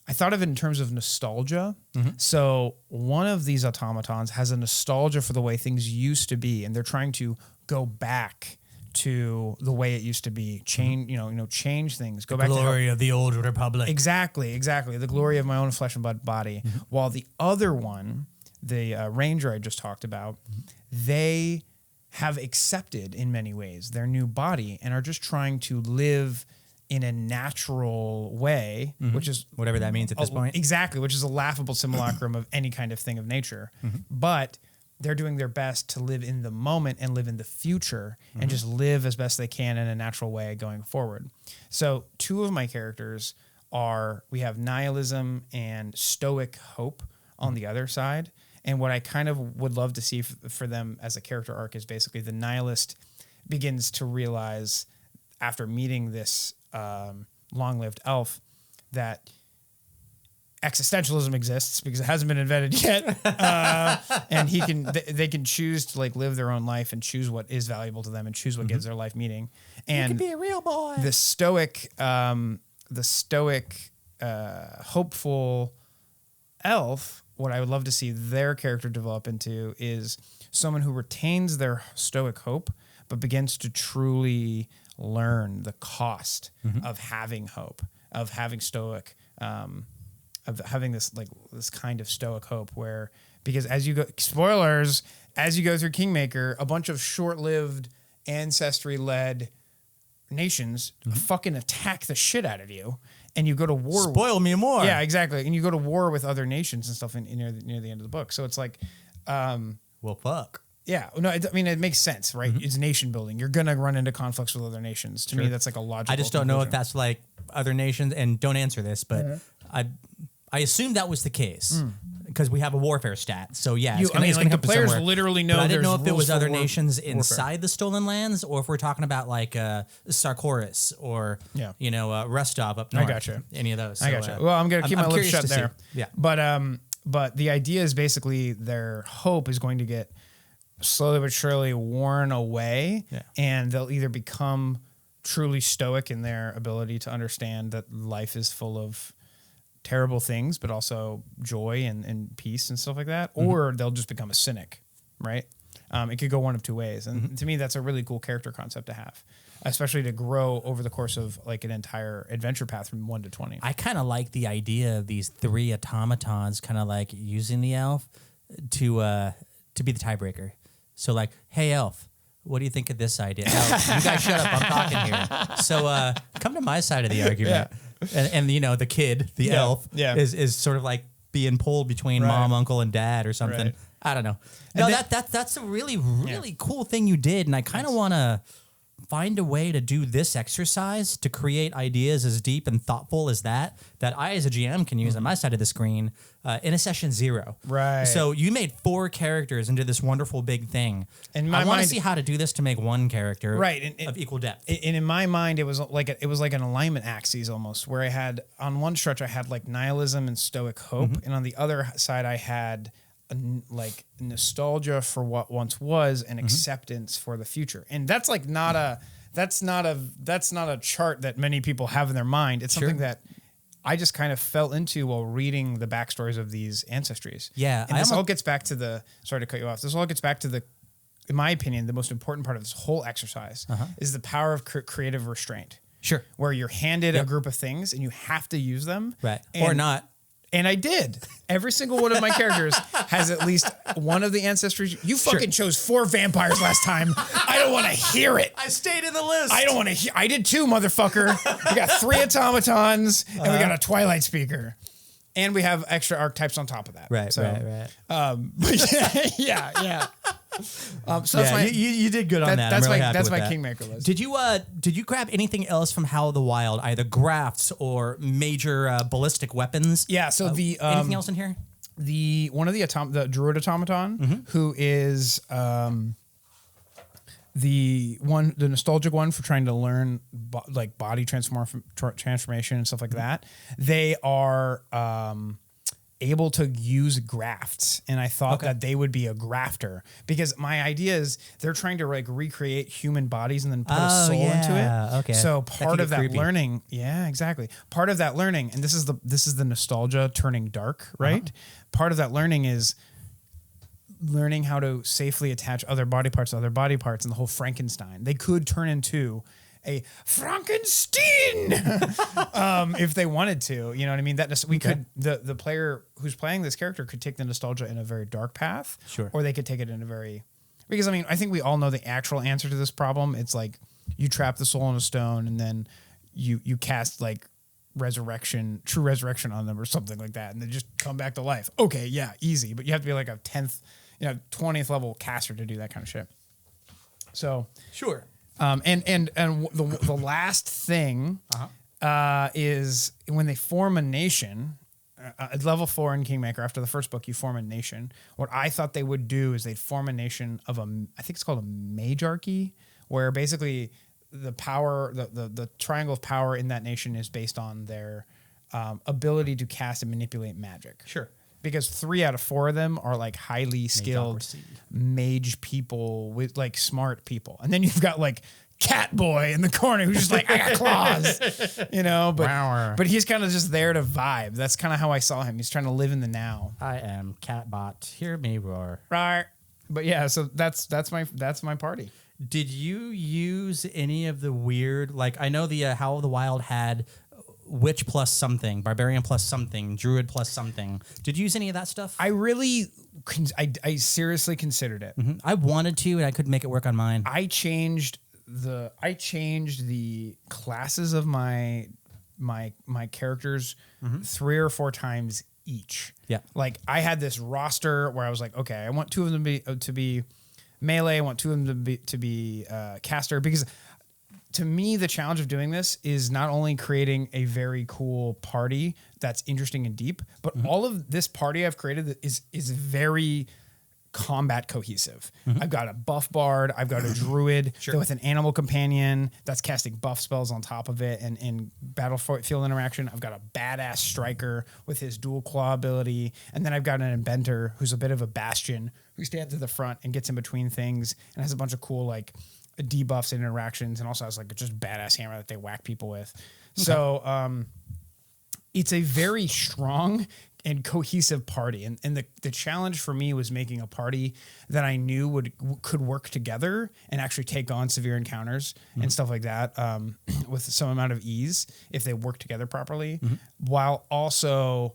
I thought of it in terms of nostalgia. So one of these automatons has a nostalgia for the way things used to be, and they're trying to go back to the way it used to be, change, change things, go back to the glory of the old republic. Exactly, the glory of my own flesh and blood body. While the other one, the ranger I just talked about, they have accepted in many ways their new body and are just trying to live in a natural way, which is whatever that means at this point. Exactly, which is a laughable simulacrum of any kind of thing of nature. But they're doing their best to live in the moment and live in the future and just live as best they can in a natural way going forward. So two of my characters we have nihilism and stoic hope on the other side. And what I kind of would love to see for them as a character arc is basically the nihilist begins to realize after meeting this long-lived elf that existentialism exists because it hasn't been invented yet, and they can choose to live their own life and choose what is valuable to them and choose what gives their life meaning. And you can be a real boy. The stoic, hopeful elf. What I would love to see their character develop into is someone who retains their stoic hope, but begins to truly learn the cost of having hope, of having stoic, of having this kind of stoic hope because as you go through Kingmaker, a bunch of short-lived ancestry-led nations fucking attack the shit out of you. And you go to war. Spoil me more. Yeah, exactly. And you go to war with other nations and stuff near the end of the book. So it's like, well, fuck. Yeah, no, it makes sense, right? It's nation building. You're gonna run into conflicts with other nations. To me, that's like a logical. I just don't know if that's like other nations. And don't answer this, but I assume that was the case because we have a warfare stat. So yeah, the players literally know. But I didn't know if it was other nations inside the stolen lands, or if we're talking about like Sarkoris or Rostov up north. I gotcha. Any of those. I gotcha. Well, I'm gonna keep my lips shut there. Yeah, but the idea is basically their hope is going to get slowly but surely worn away, and they'll either become truly stoic in their ability to understand that life is full of terrible things, but also joy and peace and stuff like that, or they'll just become a cynic, right? It could go one of two ways. And to me, that's a really cool character concept to have, especially to grow over the course of like an entire adventure path from 1 to 20. I kind of like the idea of these 3 automatons kind of like using the elf to be the tiebreaker. So like, hey, elf, what do you think of this idea? Elf, you guys shut up, I'm talking here. So come to my side of the argument. And the kid, the elf, is sort of like being pulled between mom, uncle, and dad or something. I don't know. No, that's a really, really cool thing you did. And I kind of want to find a way to do this exercise to create ideas as deep and thoughtful as that I as a GM can use on my side of the screen in a session 0. Right. So you made 4 characters into this wonderful big thing. And I want to see how to do this to make one character of equal depth. And in my mind, it was like an alignment axis almost, where I had on one stretch I had like nihilism and stoic hope, and on the other side I had like nostalgia for what once was and acceptance for the future. And that's like not a chart that many people have in their mind. It's something that I just kind of fell into while reading the backstories of these ancestries. Yeah. And this all gets back to sorry to cut you off. This all gets back to in my opinion, the most important part of this whole exercise is the power of creative restraint. Sure. Where you're handed a group of things and you have to use them. Right. Or not. And I did. Every single one of my characters has at least one of the ancestries. You fucking chose 4 vampires last time. I don't want to hear it. I stayed in the list. I don't want to hear. I did too, motherfucker. We got 3 automatons and we got a Twilight Speaker. And we have extra archetypes on top of that. Right. But yeah. So that's you did good on that. That's my kingmaker list. Did you grab anything else from Howl of the Wild, either grafts or major ballistic weapons? Yeah. So anything else in here? One of the druid automaton, who is the nostalgic one for trying to learn body transformation and stuff like that. They are able to use grafts, and I thought that they would be a grafter, because my idea is they're trying to recreate human bodies and then put a soul into it. Okay. So part of that learning, exactly. Part of that learning, and this is the nostalgia turning dark, right? Part of that learning is learning how to safely attach other body parts to other body parts, and the whole Frankenstein. They could turn into a Frankenstein if they wanted to, you know what I mean? The player who's playing this character could take the nostalgia in a very dark path, or they could take it in a very, because I mean, I think we all know the actual answer to this problem. It's like you trap the soul in a stone and then you cast like true resurrection on them or something like that, and they just come back to life. Okay, yeah, easy, but you have to be like a 10th, 20th level caster to do that kind of shit. So and the last thing is when they form a nation, at level 4 in Kingmaker, after the first book, you form a nation. What I thought they would do is they'd form a nation of I think it's called a magearchy, where basically the power, the triangle of power in that nation is based on their ability to cast and manipulate magic. Because 3 out of 4 of them are like highly skilled mage people with like smart people. And then you've got like Catboy in the corner who's just like, I got claws, but he's kind of just there to vibe. That's kind of how I saw him. He's trying to live in the now. I am Catbot. Hear me roar. Right. But yeah, so that's my party. Did you use any of the weird, like I know the Howl of the Wild had witch plus something, barbarian plus something, druid plus something. Did you use any of that stuff? I seriously considered it. I wanted to, and I couldn't make it work on mine. I changed the classes of my characters 3 or 4 times each. Yeah. Like I had this roster where I was like, okay, I want 2 of them to be melee. I want 2 of them to be caster, because to me, the challenge of doing this is not only creating a very cool party that's interesting and deep, but all of this party I've created is very combat cohesive. I've got a buff bard, I've got a druid with an animal companion that's casting buff spells on top of it, and in battlefield interaction, I've got a badass striker with his dual claw ability, and then I've got an inventor who's a bit of a bastion who stands at the front and gets in between things and has a bunch of cool like debuffs and interactions, and also has like just badass hammer that they whack people with. So it's a very strong and cohesive party, and the challenge for me was making a party that I knew could work together and actually take on severe encounters and stuff like that with some amount of ease if they work together properly, while also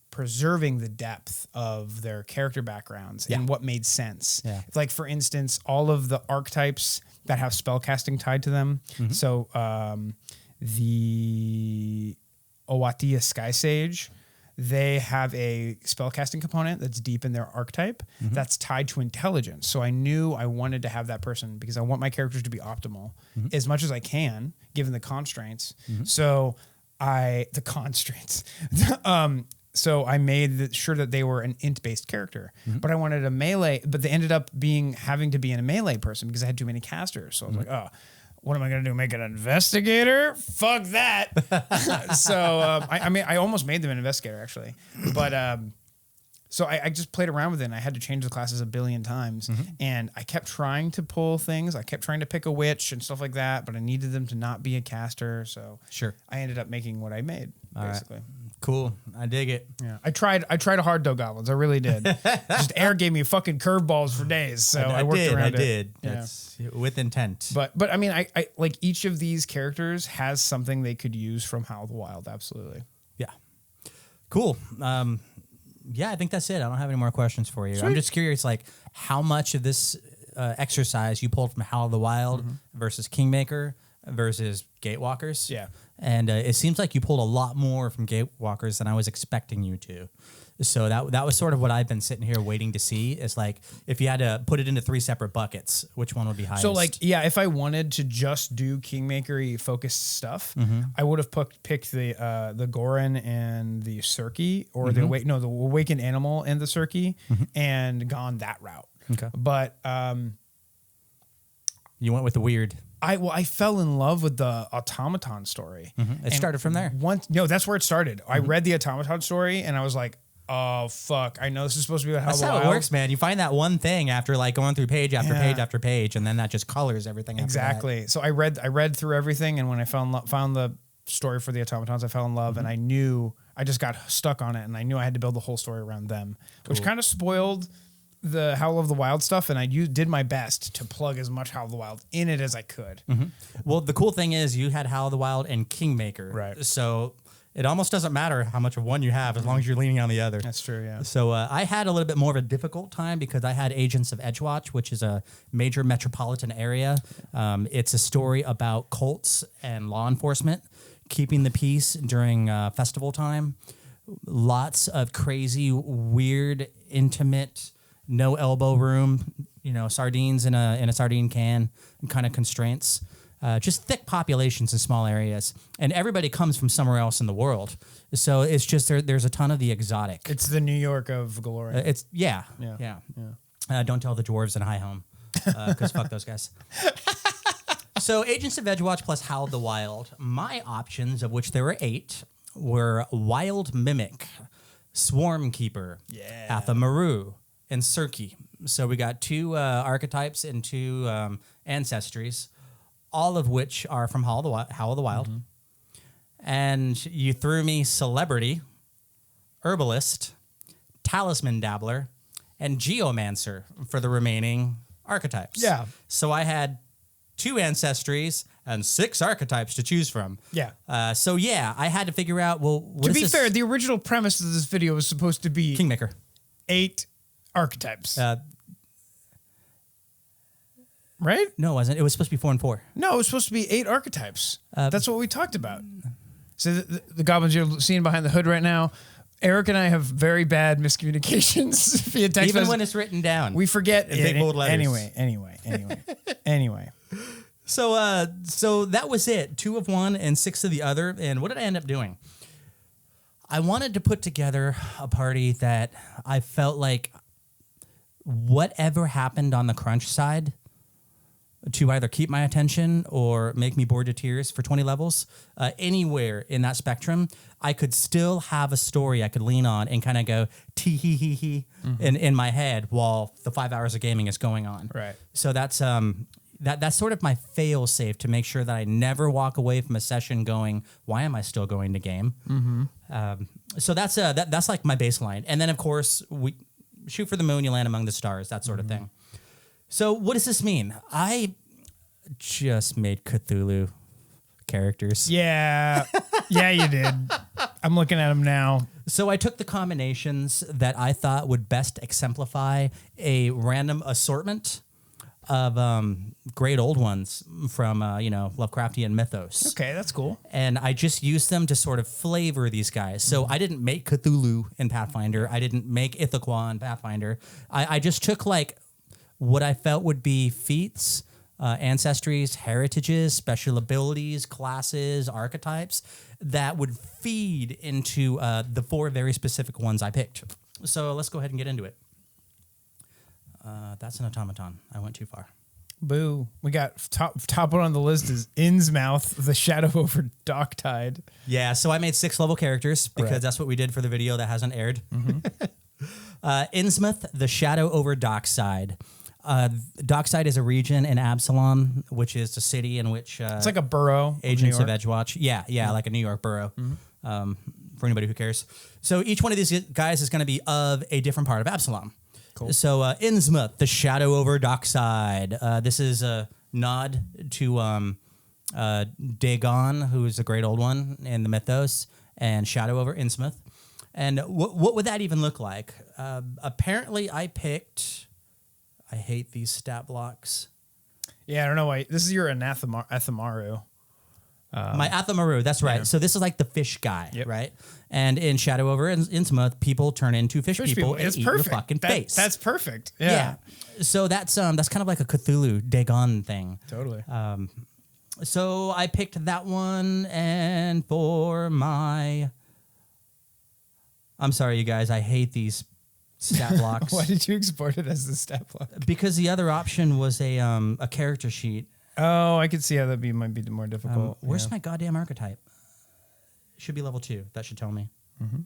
preserving the depth of their character backgrounds and what made sense. Like for instance, all of the archetypes that have spellcasting tied to them. So the Owatia Sky Sage, they have a spellcasting component that's deep in their archetype that's tied to intelligence. So I knew I wanted to have that person because I want my characters to be optimal as much as I can, given the constraints. So I made sure that they were an int-based character, but I wanted a melee, but they ended up having to be a melee person because I had too many casters. So I was like, oh, what am I going to do? Make an investigator? Fuck that. So, I almost made them an investigator actually, but, so I just played around with it, and I had to change the classes a billion times, and I kept trying to pull things. I kept trying to pick a witch and stuff like that, but I needed them to not be a caster. So I ended up making what I made, basically. Right. Cool. I dig it. Yeah. I tried hard though, goblins. I really did. Just Erik gave me fucking curveballs for days. So I worked around it. I did. That's with intent. But I mean, I like each of these characters has something they could use from Howl of the Wild. Absolutely. Yeah. Cool. Yeah, I think that's it. I don't have any more questions for you. Sweet. I'm just curious, like, how much of this exercise you pulled from Howl of the Wild versus Kingmaker versus Gatewalkers. Yeah. And it seems like you pulled a lot more from Gatewalkers than I was expecting you to. So that was sort of what I've been sitting here waiting to see. Is like, if you had to put it into 3 separate buckets, which one would be highest? So like, yeah, if I wanted to just do Kingmaker-y focused stuff, I would have picked the Gorin and the Surkey, or the Awakened Animal and the Surkey, and gone that route. Okay. But you went with the weird. I fell in love with the automaton story. It started from there. That's where it started. I read the automaton story and I was like, oh fuck! I know this is supposed to be That's how it works, man. You find that one thing after like going through page after page after page, and then that just colors everything. Exactly. So I read through everything, and when I found the story for the automatons, I fell in love, and I knew I just got stuck on it, and I knew I had to build the whole story around them, which kind of spoiled the Howl of the Wild stuff, and I did my best to plug as much Howl of the Wild in it as I could. Well, the cool thing is you had Howl of the Wild and Kingmaker, right? So it almost doesn't matter how much of one you have as long as you're leaning on the other. That's true, yeah. So I had a little bit more of a difficult time because I had Agents of Edgewatch, which is a major metropolitan area. It's a story about cults and law enforcement keeping the peace during festival time. Lots of crazy, weird, intimate, no elbow room, sardines in a sardine can kind of constraints. Just thick populations in small areas, and everybody comes from somewhere else in the world. So it's just there's a ton of the exotic. It's the New York of Galore. Yeah. Don't tell the dwarves in High Home, because fuck those guys. So Agents of Edgewatch plus Howl of the Wild. My options, of which there were 8, were Wild Mimic, Swarm Keeper, Athamaru, and Surkey. So we got 2 archetypes and 2 ancestries, all of which are from Howl of the Wild. And you threw me Celebrity, Herbalist, Talisman Dabbler, and Geomancer for the remaining archetypes. Yeah. So I had 2 ancestries and 6 archetypes to choose from. Yeah. I had to figure out, to be fair, the original premise of this video was supposed to be Kingmaker. 8 archetypes. Right? No, it wasn't. It was supposed to be 4 and 4. No, it was supposed to be 8 archetypes. That's what we talked about. So the goblins you're seeing behind the hood right now, Erik and I have very bad miscommunications via text. Even when it's written down. We forget. In big bold letters. Anyway. So that was it. 2 of one and 6 of the other. And what did I end up doing? I wanted to put together a party that I felt like whatever happened on the crunch side to either keep my attention or make me bored to tears for 20 levels, anywhere in that spectrum, I could still have a story I could lean on and kind of go tee-hee-hee-hee in my head while the 5 hours of gaming is going on. Right. So that's sort of my fail-safe to make sure that I never walk away from a session going, why am I still going to game? So that's like my baseline. And then, of course, we shoot for the moon, you land among the stars, that sort of thing. So what does this mean? I just made Cthulhu characters. Yeah. Yeah, you did. I'm looking at them now. So I took the combinations that I thought would best exemplify a random assortment of great old ones from, Lovecraftian mythos. Okay, that's cool. And I just used them to sort of flavor these guys. So I didn't make Cthulhu in Pathfinder. I didn't make Ithaquah in Pathfinder. I just took what I felt would be feats, ancestries, heritages, special abilities, classes, archetypes that would feed into the 4 very specific ones I picked. So let's go ahead and get into it. That's an automaton. I went too far. Boo. We got top one on the list is Innsmouth, the Shadow over Docktide. Yeah, so I made 6 level characters because that's what we did for the video that hasn't aired. Innsmouth, the Shadow over Dockside. Dockside is a region in Absalom, which is a city in which... it's like a borough. Agents of Edgewatch. Yeah, like a New York borough. For anybody who cares. So each one of these guys is going to be of a different part of Absalom. Cool. So Innsmouth, the Shadow over Dockside. This is a nod to Dagon, who is a great old one in the mythos, and Shadow over Innsmouth. And what would that even look like? Apparently, I picked. I hate these stat blocks. Yeah, I don't know why. This is your Athamaru. My Athamaru, that's right. Yeah. So this is like the fish guy, right? And in Shadow over Innsmouth, people turn into fish people and eat your fucking face. That's perfect. Yeah. So that's kind of like a Cthulhu Dagon thing. Totally. So I picked that one, and for my... I'm sorry, you guys. I hate these stat blocks. Why did you export it as the stat block? Because the other option was a character sheet. Oh, I could see how that might be more difficult. Where's my goddamn archetype? It should be level 2. That should tell me. Mm-hmm.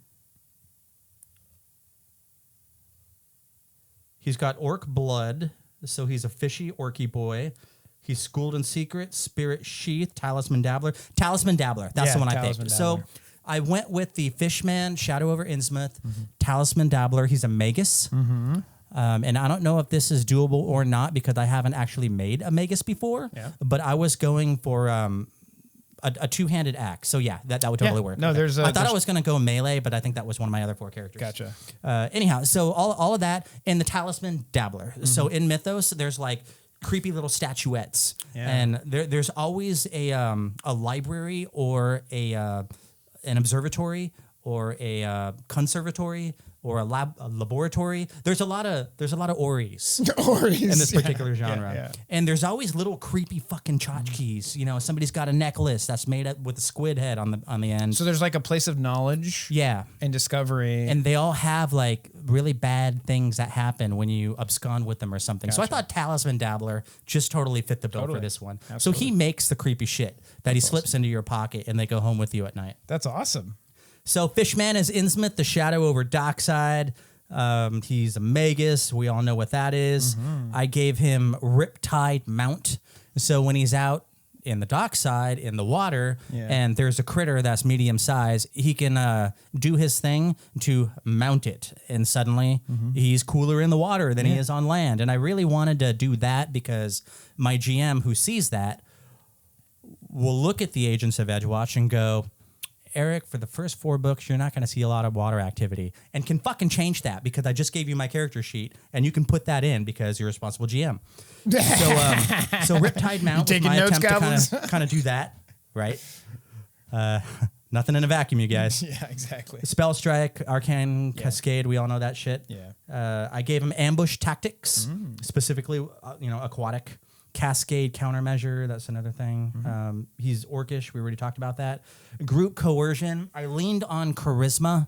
He's got orc blood, so he's a fishy orky boy. He's schooled in secret, spirit sheath, talisman dabbler. Talisman dabbler. That's the one I picked. So I went with the fishman, Shadow over Innsmouth, talisman dabbler. He's a magus. Mm-hmm. And I don't know if this is doable or not because I haven't actually made a magus before. Yeah. But I was going for a two-handed axe. So yeah, that would totally work. No, I thought I was going to go melee, but I think that was one of my other 4 characters. Gotcha. Anyhow, so all of that and the talisman dabbler. Mm-hmm. So in Mythos, there's like creepy little statuettes, and there's always a library or an observatory or a conservatory or a laboratory. There's a lot of Oris in this particular genre. Yeah. And there's always little creepy fucking tchotchkes. You know, somebody's got a necklace that's made up with a squid head on the end. So there's like a place of knowledge and discovery. And they all have like really bad things that happen when you abscond with them or something. Gotcha. So I thought Talisman Dabbler just totally fit the bill for this one. Absolutely. So he makes the creepy shit that he slips into your pocket and they go home with you at night. That's awesome. So Fishman is Innsmouth, the Shadow over Dockside. He's a magus. We all know what that is. Mm-hmm. I gave him Riptide Mount. So when he's out in the dockside, in the water, and there's a critter that's medium size, he can do his thing to mount it. And suddenly he's cooler in the water than he is on land. And I really wanted to do that because my GM who sees that will look at the Agents of Edgewatch and go, Erik, for the first 4 books, you're not going to see a lot of water activity, and can fucking change that because I just gave you my character sheet, and you can put that in because you're a responsible GM. So Riptide Mount was my attempt to kind of do that, right? Nothing in a vacuum, you guys. Yeah, exactly. Spell Strike, Arcane Cascade, we all know that shit. Yeah. I gave him Ambush Tactics, specifically, aquatic. Cascade countermeasure, that's another thing. Mm-hmm. He's orcish, we already talked about that. Group coercion, I leaned on charisma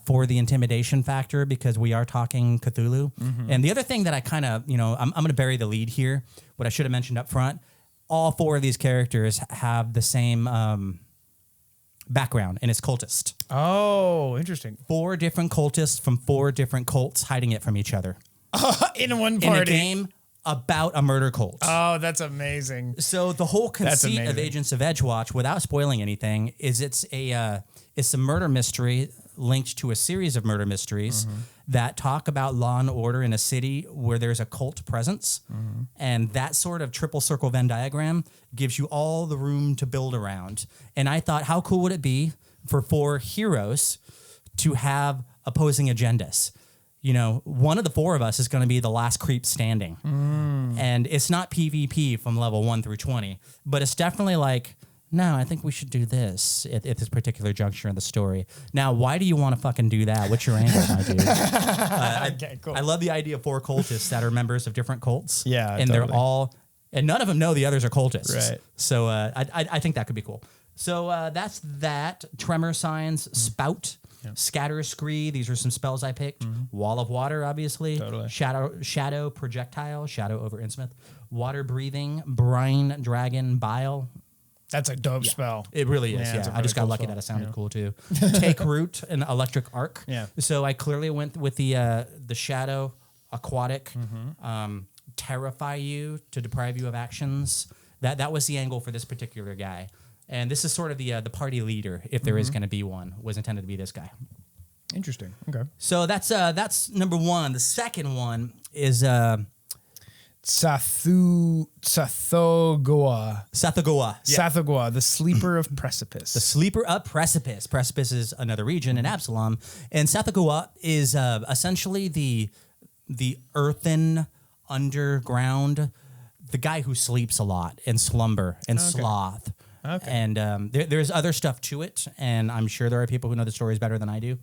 for the intimidation factor because we are talking Cthulhu. Mm-hmm. And the other thing that I kind of, I'm going to bury the lead here, what I should have mentioned up front, all 4 of these characters have the same background, and it's cultist. Oh, interesting. 4 different cultists from 4 different cults hiding it from each other. In one party. In a game about a murder cult. Oh, that's amazing. So the whole conceit of Agents of Edgewatch, without spoiling anything, is it's a murder mystery linked to a series of murder mysteries that talk about law and order in a city where there's a cult presence. Mm-hmm. And that sort of triple circle Venn diagram gives you all the room to build around. And I thought, how cool would it be for 4 heroes to have opposing agendas? One of the 4 of us is going to be the last creep standing. And it's not PvP from level 1 through 20, but it's definitely like, no, I think we should do this at this particular juncture in the story. Now, why do you want to fucking do that? What's your angle, my dude? Okay, cool. I love the idea of 4 cultists that are members of different cults. Yeah, and totally. they're all, and none of them know the others are cultists. Right. So I think that could be cool. So that's that. Tremor Signs, Spout. Scatter Scree, these are some spells I picked. Wall of Water, obviously. Totally. Shadow Projectile, Shadow over Innsmouth. Water Breathing, Brine Dragon Bile. That's a dope spell. It really is, yeah. I just got lucky that it sounded cool, too. Take Root, an Electric Arc. Yeah. So I clearly went with the Shadow, Aquatic, Terrify you, to deprive you of actions. That was the angle for this particular guy. And this is sort of the party leader, if there is going to be one, was intended to be this guy. Interesting. Okay. So that's number 1. The second one is Sathagoa. Yeah. Sathagoa, the sleeper of precipice. The sleeper of precipice. Precipice is another region in Absalom, and Sathagoa is essentially the earthen underground, the guy who sleeps a lot and slumber and sloth. Okay. And there's other stuff to it, and I'm sure there are people who know the stories better than I do.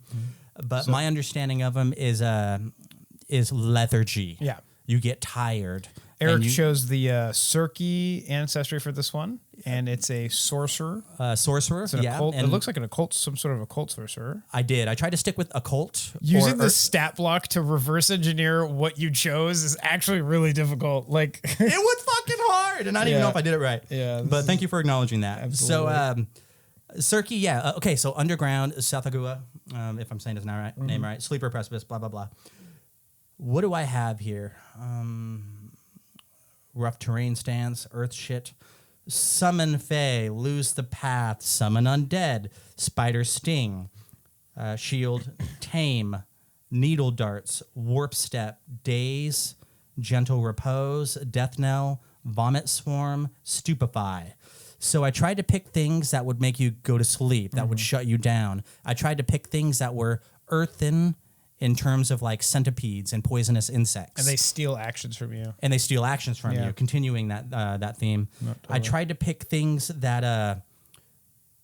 But my understanding of him is lethargy. Yeah. You get tired. Erik chose the Circe ancestry for this one, and it's a sorcerer. Sorcerer, it's an occult. It looks like an occult, some sort of occult sorcerer. I tried to stick with occult. Using the stat block to reverse engineer what you chose is actually really difficult. Like it was fucking hard, and I don't even know if I did it right. Yeah, but thank you for acknowledging that. Absolutely. So, Circe, okay, so underground, Sathagua, if I'm saying his name right, sleeper precipice, blah, blah, blah. What do I have here? Rough terrain stance, earth shit, summon fae, lose the path, summon undead, spider sting, shield, tame, needle darts, warp step, daze, gentle repose, death knell, vomit swarm, stupefy. So I tried to pick things that would make you go to sleep, that would shut you down. I tried to pick things that were earthen in terms of like centipedes and poisonous insects. And they steal actions from you. You, continuing that theme. Totally. I tried to pick things that,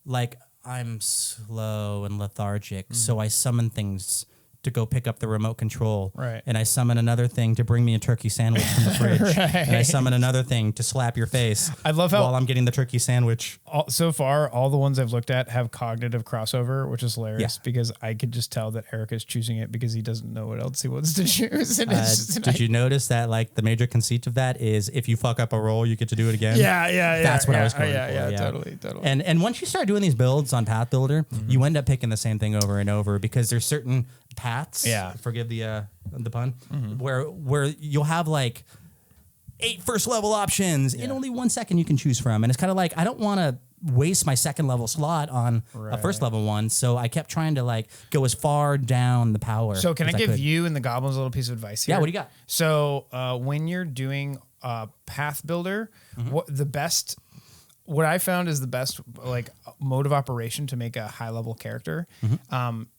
like, I'm slow and lethargic, so I summon things to go pick up the remote control. Right. And I summon another thing to bring me a turkey sandwich from the fridge. Right. And I summon another thing to slap your face. I love how while I'm getting the turkey sandwich. So far, all the ones I've looked at have cognitive crossover, which is hilarious because I could just tell that Erik is choosing it because he doesn't know what else he wants to choose. Did you notice that like the major conceit of that is if you fuck up a roll, you get to do it again? Yeah. That's what I was going for. Yeah, totally. And once you start doing these builds on Path Builder, you end up picking the same thing over and over because there's certain paths, forgive the pun, where you'll have like 8 first level options in only 1 second you can choose from, and it's kind of like I don't want to waste my second level slot on a first level one, so I kept trying to like go as far down the power. So can I give you and the goblins a little piece of advice here? Yeah, what do you got? So when you're doing Path Builder, what I found is the best like mode of operation to make a high level character.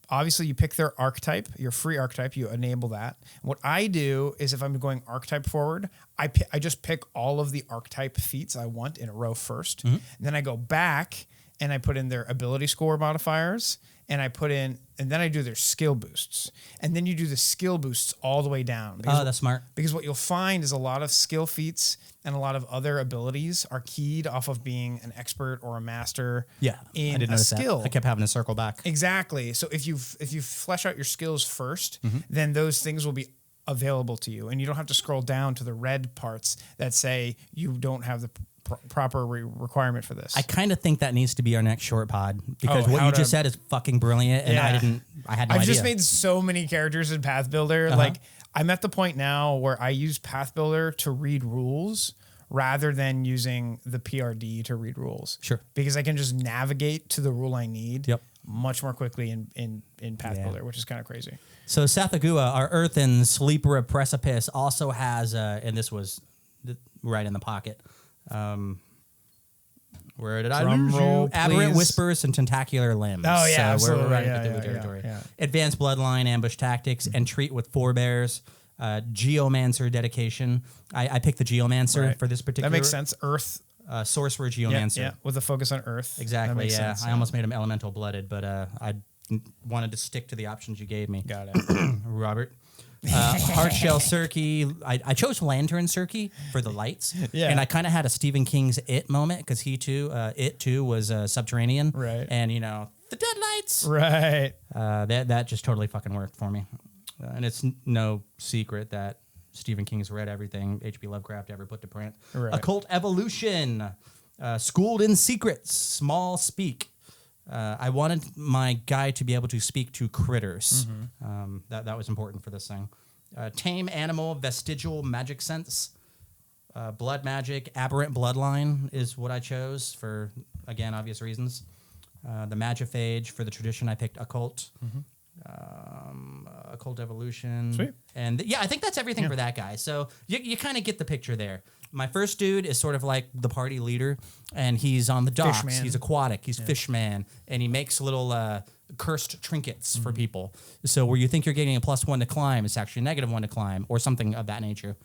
Obviously, you pick their archetype, your free archetype, you enable that. What I do is if I'm going archetype forward, I just pick all of the archetype feats I want in a row first. And then I go back and I put in their ability score modifiers and then I do their skill boosts. And then you do the skill boosts all the way down. Oh, that's smart. Because what you'll find is a lot of skill feats and a lot of other abilities are keyed off of being an expert or a master in a skill. I kept having to circle back. Exactly. So if you flesh out your skills first, then those things will be available to you. And you don't have to scroll down to the red parts that say you don't have the proper requirement for this. I kind of think that needs to be our next short pod because what you just said is fucking brilliant, and I had no idea. I've just made so many characters in Path Builder. Like I'm at the point now where I use Path Builder to read rules rather than using the PRD to read rules. Sure. Because I can just navigate to the rule I need much more quickly in Path Builder, which is kind of crazy. So Sathagua, our earthen sleeper of precipice, also has, and this was right in the pocket. Where did I lose you? Aberrant whispers and tentacular limbs. Oh yeah, so we're right in the territory. Yeah. Advanced bloodline, ambush tactics, and treat with forebears. Geomancer dedication. I picked the Geomancer for this particular. That makes sense. Earth. Sorcerer Geomancer. Yeah, with a focus on Earth. Exactly. That makes sense. I almost made him elemental blooded, but I wanted to stick to the options you gave me. Got it, Robert. Hardshell Circe. I chose Lantern Circe for the lights. And I kind of had a Stephen King's It moment because It too was subterranean. Right. And the dead lights. Right. That just totally fucking worked for me. And it's no secret that Stephen King's read everything H.P. Lovecraft ever put to print. Right. Occult evolution. Schooled in secrets. Small speak. I wanted my guy to be able to speak to critters. That was important for this thing. Tame animal, vestigial magic sense, blood magic, aberrant bloodline is what I chose for, again, obvious reasons. The Magiphage for the tradition, I picked occult. Cult Evolution. Sweet. And yeah, I think that's everything for that guy. So you kind of get the picture there. My first dude is sort of like the party leader, and he's on the docks. Fishman. He's aquatic. He's fishman, and he makes little cursed trinkets for people. So where you think you're getting a +1 to climb, it's actually a -1 to climb, or something of that nature.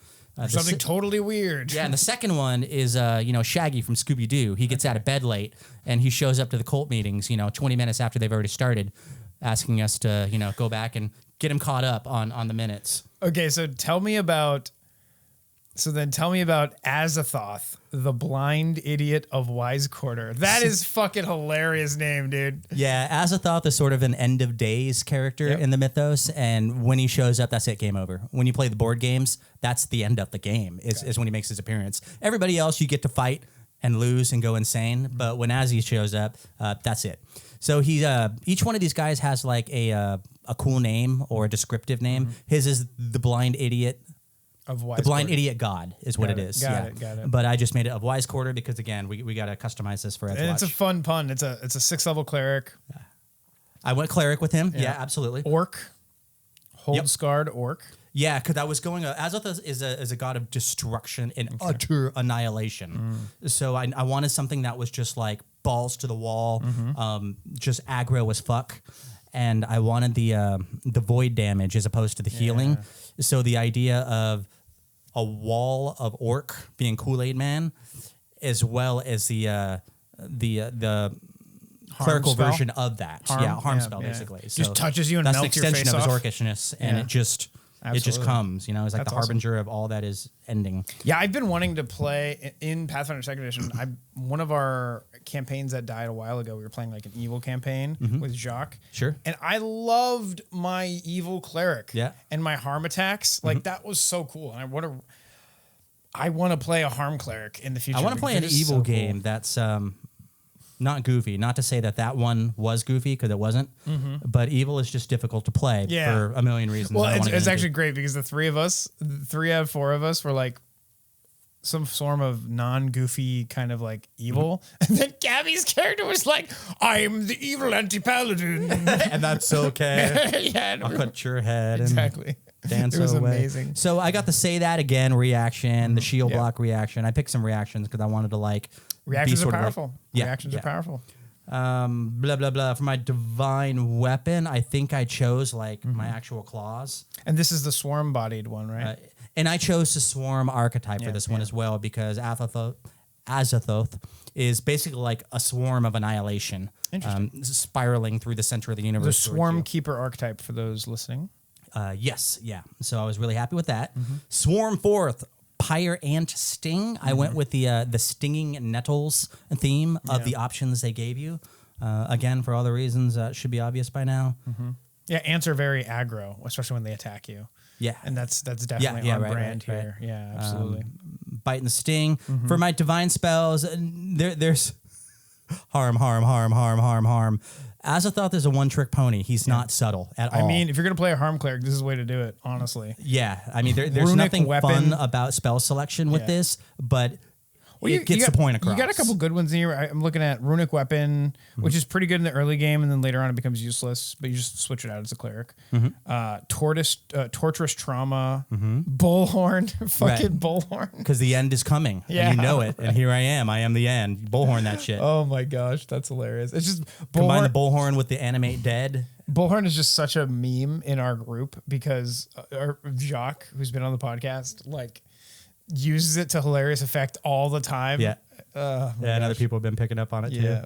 Something totally weird. Yeah, and the second one is Shaggy from Scooby-Doo. He gets out of bed late, and he shows up to the cult meetings 20 minutes after they've already started, asking us to go back and get him caught up on the minutes. Okay, so tell me about Azathoth, the blind idiot of Wise Quarter. That is fucking hilarious name, dude. Yeah, Azathoth is sort of an end of days character in the mythos, and when he shows up, that's it, game over. When you play the board games, that's the end of the game, is when he makes his appearance. Everybody else, you get to fight and lose and go insane, but when Azzy shows up, that's it. So he, each one of these guys has like a cool name or a descriptive name. His is the blind idiot. The blind idiot god is what it is. Got it. But I just made it of Wise Quarter because again, we got to customize this for Edgewatch. And it's a fun pun. It's a 6th level cleric. I went cleric with him. Yeah, absolutely. Orc. Hold-scarred orc. Yeah, because I was going. Azoth is a god of destruction and utter annihilation. So I wanted something that was just like balls to the wall, just aggro as fuck. And I wanted the void damage as opposed to the healing. So the idea of a wall of orc being Kool-Aid Man, as well as the clerical version of that. Harm spell basically. So just touches you and melts your face off. That's an extension of his orcishness, and it just comes. It's like the harbinger of all that is ending. Yeah, I've been wanting to play in Pathfinder 2nd Edition. One of our campaigns that died a while ago, we were playing like an evil campaign with Jacques. Sure. And I loved my evil cleric. Yeah. And my harm attacks. Like that was so cool. And I want to play a harm cleric in the future. I want to play an evil game that's not goofy. Not to say that one was goofy, because it wasn't. But evil is just difficult to play for a million reasons. Well, it's actually great because the 3 out of 4 of us were like some form of non-goofy kind of like evil. And then Gabby's character was like, I'm the evil anti-paladin. And that's okay. I'll cut your head. Exactly. Dance it was away. Amazing. So I got the say that again reaction, the shield block reaction. I picked some reactions because I wanted to like... Reactions are powerful. Reactions are powerful. Blah, blah, blah. For my divine weapon, I think I chose like my actual claws. And this is the swarm-bodied one, right? And I chose the swarm archetype for this one as well because Azathoth is basically like a swarm of annihilation. Spiraling through the center of the universe. The swarm keeper archetype for those listening. Yes, yeah. So I was really happy with that. Swarm forth. Pyre Ant Sting. I went with the stinging nettles theme of the options they gave you. Again, for all the reasons that should be obvious by now. Yeah, ants are very aggro, especially when they attack you. Yeah. And that's definitely on brand here. Right. Yeah, absolutely. Bite and Sting. For my divine spells, there's harm. Azathoth is a one-trick pony. He's not subtle at all. I mean, if you're going to play a harm cleric, this is the way to do it, honestly. Yeah. I mean, there's nothing fun about spell selection with this, but it gets the point across. You got a couple good ones in here. I'm looking at Runic Weapon, which is pretty good in the early game, and then later on it becomes useless, but you just switch it out as a cleric. Torturous Trauma, Bullhorn, fucking Bullhorn. Because the end is coming, and you know it, and here I am the end. Bullhorn that shit. Oh my gosh, that's hilarious. It's just combine the Bullhorn with the animate dead. Bullhorn is just such a meme in our group because Jacques, who's been on the podcast, like, uses it to hilarious effect all the time. Yeah. And other people have been picking up on it too.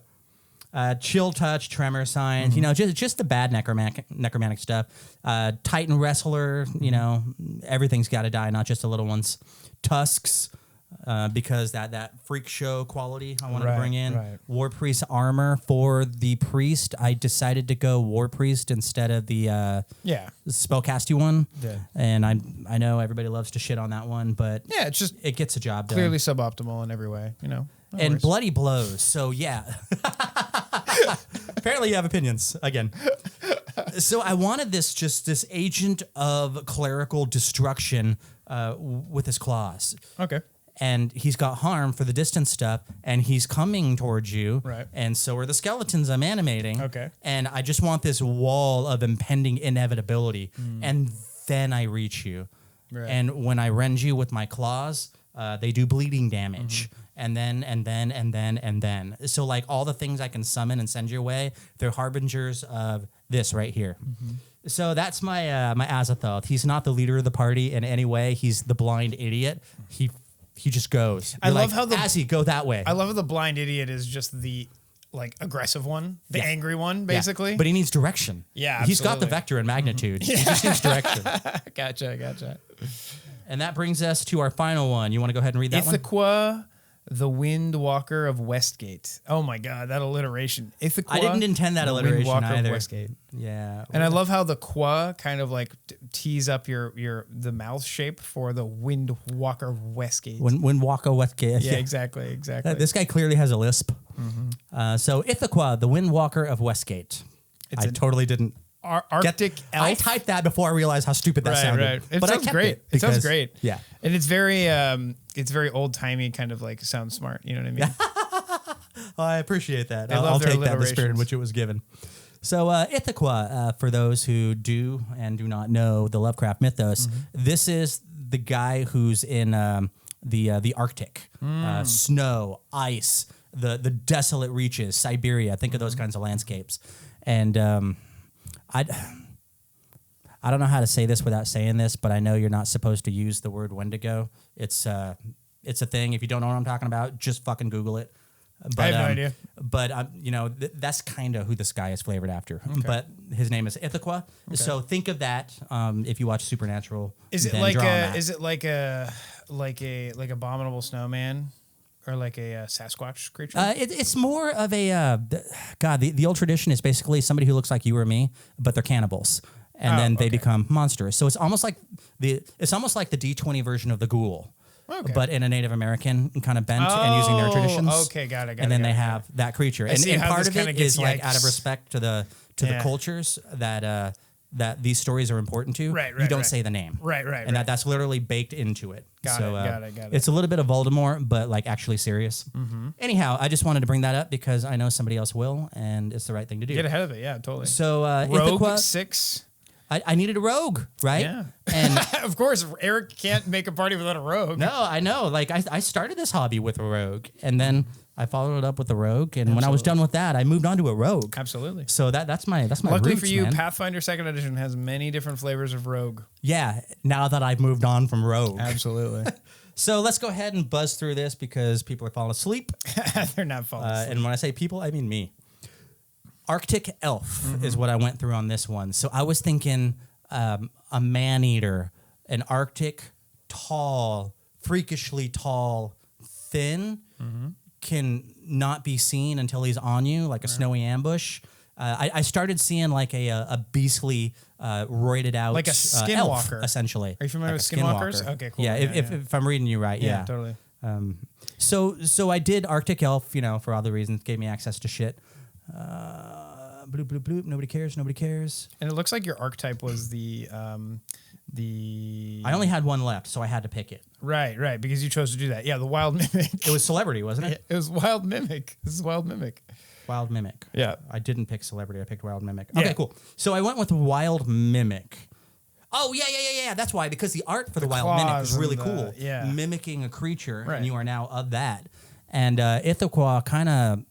Chill touch, tremor signs, just the bad necromantic stuff. Titan wrestler, everything's got to die, not just the little ones. Tusks, because that freak show quality I wanted to bring in. Right. War priest armor for the priest. I decided to go war priest instead of the spellcasty one. Yeah. And I know everybody loves to shit on that one, but it gets a job done. Clearly suboptimal in every way, No and worries. bloody blows. So yeah. Apparently you have opinions again. So I wanted this agent of clerical destruction with his claws. Okay. and he's got harm for the distance stuff, and he's coming towards you. Right. And so are the skeletons I'm animating. Okay. And I just want this wall of impending inevitability. And then I reach you. Right. And when I rend you with my claws, they do bleeding damage. And then. So like all the things I can summon and send your way, they're harbingers of this right here. So that's my my Azathoth. He's not the leader of the party in any way. He's the blind idiot. He just goes. I love how Azzy, go that way. I love how the blind idiot is just the like aggressive one, the angry one, basically. But he needs direction. Yeah, absolutely. He's got the vector and magnitude. He just needs direction. Gotcha. And that brings us to our final one. You want to go ahead and read that one? Ithaca, the Windwalker of Westgate. Oh my God, that alliteration. Ithaca. I didn't intend that alliteration Windwalker either. of Westgate. Yeah. And I love how the qua kind of like tees up the mouth shape for the Windwalker of Westgate. Windwalker Westgate. Yeah, exactly. This guy clearly has a lisp. So Ithaca, the Windwalker of Westgate. I totally didn't. Arctic elf. I typed that before I realized how stupid that sounded. Right. It but sounds great. It sounds great. Yeah. And it's very old timey, kind of like sounds smart. You know what I mean? I appreciate that. I I'll take that, the spirit in which it was given. So Ithaca, for those who do and do not know the Lovecraft mythos, this is the guy who's in the Arctic, snow, ice, the desolate reaches, Siberia. Think of those kinds of landscapes. And I don't know how to say this without saying this, but I know you're not supposed to use the word Wendigo. It's a thing. If you don't know what I'm talking about, just fucking Google it. But, I have no idea. But that's kind of who this guy is flavored after. Okay. But his name is Ithaca. Okay. So think of that if you watch Supernatural. Is it like Abominable Snowman? Or like a Sasquatch creature? It's more of a the old tradition is basically somebody who looks like you or me, but they're cannibals, and then they become monstrous. So it's almost like the D20 version of the ghoul, but in a Native American kind of bent and using their traditions. Okay, got it. And then they have that creature, and part of it is like out of respect to the cultures that these stories are important to. Right. You don't say the name. Right. And that's literally baked into it. Got it. It's a little bit of Voldemort, but like actually serious. Anyhow, I just wanted to bring that up because I know somebody else will, and it's the right thing to do. Get ahead of it, yeah, totally. So Rogue Ithaca, 6. I needed a rogue, right? Yeah. And of course, Erik can't make a party without a rogue. No, I know. Like I started this hobby with a rogue, and then I followed it up with a rogue, and when I was done with that, I moved on to a rogue. Absolutely. So that's my Luckily roots, for you, man. Pathfinder 2nd Edition has many different flavors of rogue. Yeah, now that I've moved on from rogue. Absolutely. So let's go ahead and buzz through this because people are falling asleep. They're not falling asleep. And when I say people, I mean me. Arctic elf is what I went through on this one. So I was thinking a man-eater, an Arctic, tall, freakishly tall, thin, can not be seen until he's on you, like a snowy ambush. I started seeing like a beastly, roided out, like a skinwalker, elf, essentially. Are you familiar with skinwalkers? Okay, cool. Yeah, if I'm reading you right, yeah, totally. So I did Arctic elf, for other reasons, gave me access to shit. Bloop, bloop, bloop. Nobody cares. And it looks like your archetype was the. I only had one left, so I had to pick it. Right, because you chose to do that. Yeah, the wild mimic. It was celebrity, wasn't it? It was wild mimic. This is wild mimic. Wild mimic. Yeah. I didn't pick celebrity. I picked wild mimic. Okay, cool. So I went with wild mimic. Oh, yeah. That's why, because the art for the wild mimic is really cool. Yeah. Mimicking a creature, and you are now of that. And Ithaca kind of...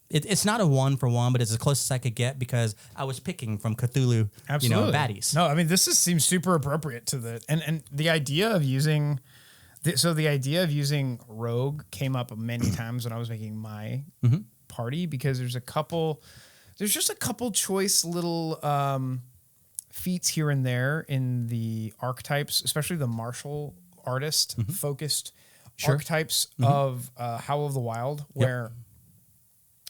It's not a 1-for-1, but it's as close as I could get because I was picking from Cthulhu, baddies. No, I mean this seems super appropriate to the and the idea of using, the idea of using rogue came up many times when I was making my party because there's just a couple choice little feats here and there in the archetypes, especially the martial artist focused archetypes of Howl of the Wild, where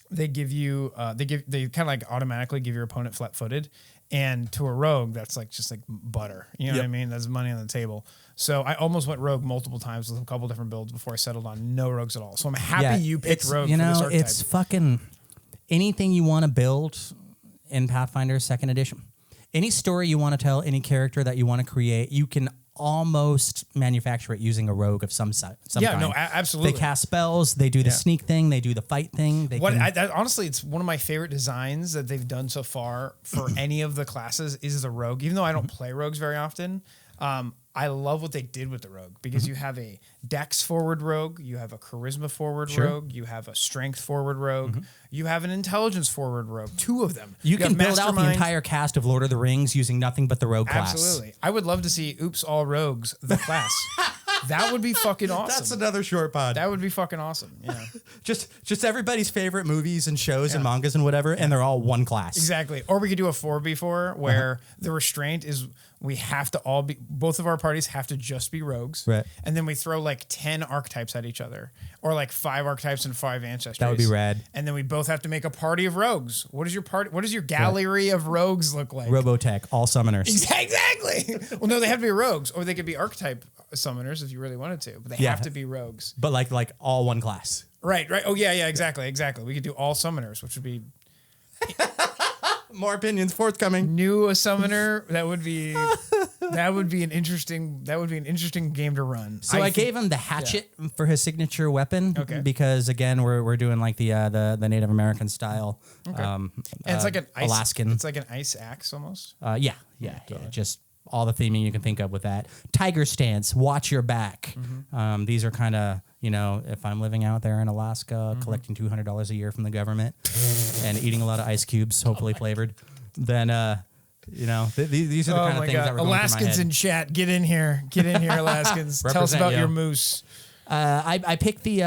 they give you they kind of like automatically give your opponent flat-footed, and to a rogue that's like just like butter, you know what I mean? That's money on the table. So I almost went rogue multiple times with a couple different builds before I settled on no rogues at all. So I'm happy you picked rogue. For this archetype. It's fucking anything you want to build in Pathfinder 2nd Edition. Any story you want to tell, any character that you want to create, you can almost manufacture it using a rogue of some kind. No, absolutely. They cast spells. They do the sneak thing. They do the fight thing. Honestly, it's one of my favorite designs that they've done so far for any of the classes is the rogue. Even though I don't play rogues very often, I love what they did with the rogue because you have a dex forward rogue, you have a charisma forward rogue, you have a strength forward rogue, you have an intelligence forward rogue. 2 of them. You can build out the entire cast of Lord of the Rings using nothing but the rogue class. Absolutely. I would love to see Oops All Rogues, the class. That would be fucking awesome. That's another short pod. That would be fucking awesome. Yeah. just everybody's favorite movies and shows and mangas and whatever, and they're all one class. Exactly. Or we could do a 4v4 where the restraint is we have to all be, both of our parties have to just be rogues. Right. And then we throw like 10 archetypes at each other or like 5 archetypes and 5 ancestries. That would be rad. And then we both have to make a party of rogues. What does your gallery of rogues look like? Robotech, all summoners. Exactly. Well, no, they have to be rogues or they could be archetype summoners if you really wanted to, but they have to be rogues. But like all one class. Right. Oh yeah, exactly. We could do all summoners, which would be more opinions forthcoming. New a summoner, that would be an interesting game to run. So I gave him the hatchet for his signature weapon because again we're doing like the Native American style. Okay. And it's like an ice, Alaskan. It's like an ice axe almost. Yeah. Just all the theming you can think of with that. Tiger stance, watch your back. These are kind of, if I'm living out there in Alaska, collecting $200 a year from the government and eating a lot of ice cubes, hopefully flavored, then, these are the kind of things that were going Alaskans through my head. in chat, get in here, Alaskans. Tell us about your moose. I picked the